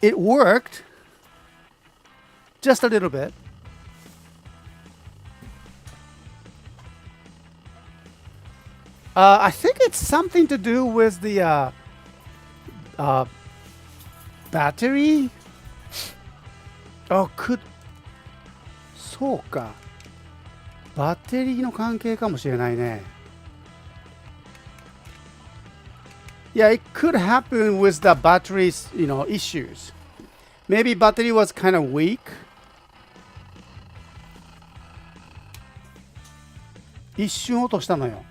It worked. Just a little bit. I think it's something to do with the battery. Oh, そうか。バッテリーの関係かもしれないね。Yeah, it could happen with the batteries, issues. Maybe battery was kind of weak. 一瞬落としたのよ。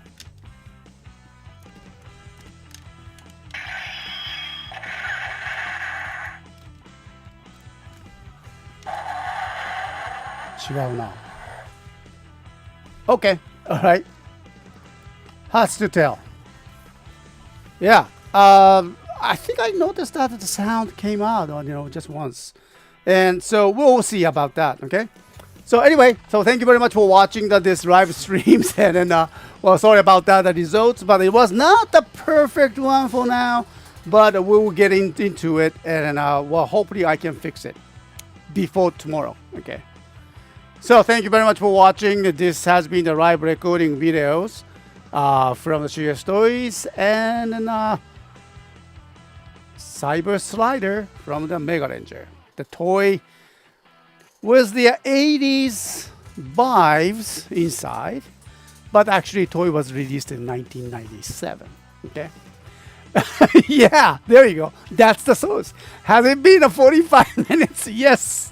違うな。Okay, alright. Hard to tell. Yeah, I think I noticed that the sound came out, just once. And so we'll see about that, okay? So anyway, so thank you very much for watching this live streams. And then, well, sorry about that, the results, but it was not the perfect one for now. But we will get into it, and well, hopefully I can fix it before tomorrow, okay? So thank you very much for watching. This has been the live recording videos from the CSTOYS and Cyber Slider from the Mega Ranger. The toy with the 80s vibes inside, but actually toy was released in 1997. Okay. Yeah, there you go. That's the source. Has it been a 45 minutes? Yes.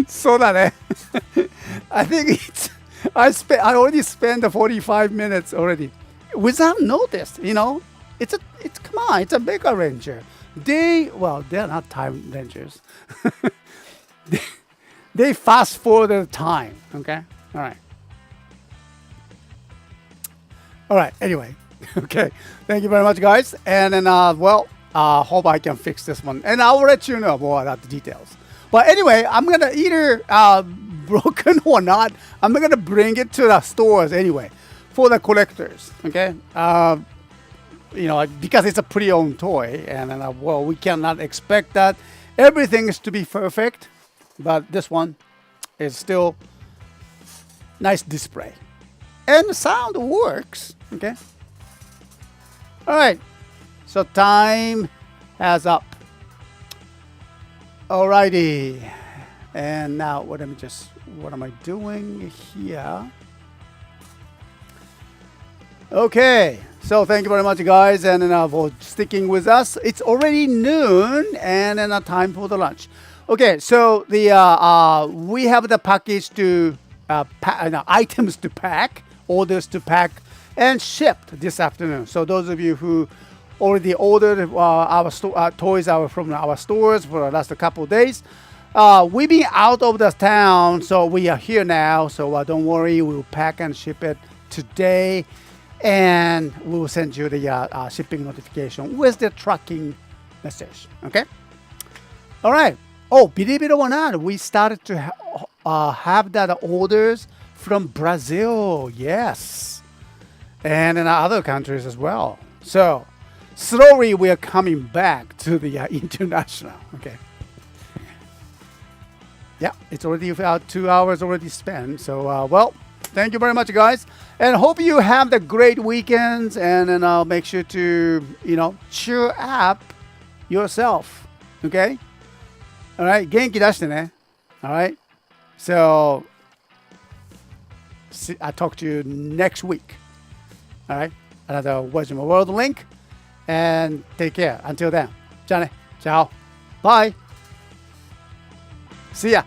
そうだね。I think it's I already spent the 45 minutes already without notice, It's come on, it's a Mega Ranger. They're not time rangers. they fast forward the time, okay? All right, anyway. Okay. Thank you very much, guys. And then hope I can fix this one. And I will let you know more about the details. But anyway, I'm going to either broken or not, I'm going to bring it to the stores anyway for the collectors, okay? Because it's a pre-owned toy, and then, we cannot expect that everything is to be perfect, but this one is still nice display. And the sound works, okay? All right, so time has up. Alrighty, and now what am I doing here? Okay, so thank you very much, guys, and for sticking with us. It's already noon, and then time for the lunch. Okay, so the we have the package to items to pack, orders to pack, and shipped this afternoon. So those of you who already ordered our toys from our stores for the last couple of days. We've been out of the town, so we are here now. So don't worry, we'll pack and ship it today, and we'll send you the shipping notification with the tracking message. Okay. All right. Oh, believe it or not, we started to have that orders from Brazil. Yes, and in other countries as well. So slowly we are coming back to the international. Okay. Yeah, it's already about 2 hours already spent. So, thank you very much, guys. And hope you have the great weekends. And then make sure to, cheer up yourself. Okay? All right. 元気出してね. All right. So, I'll talk to you next week. All right. Another What's My World link. And take care. Until then. じゃあね. Ciao. Bye. See ya.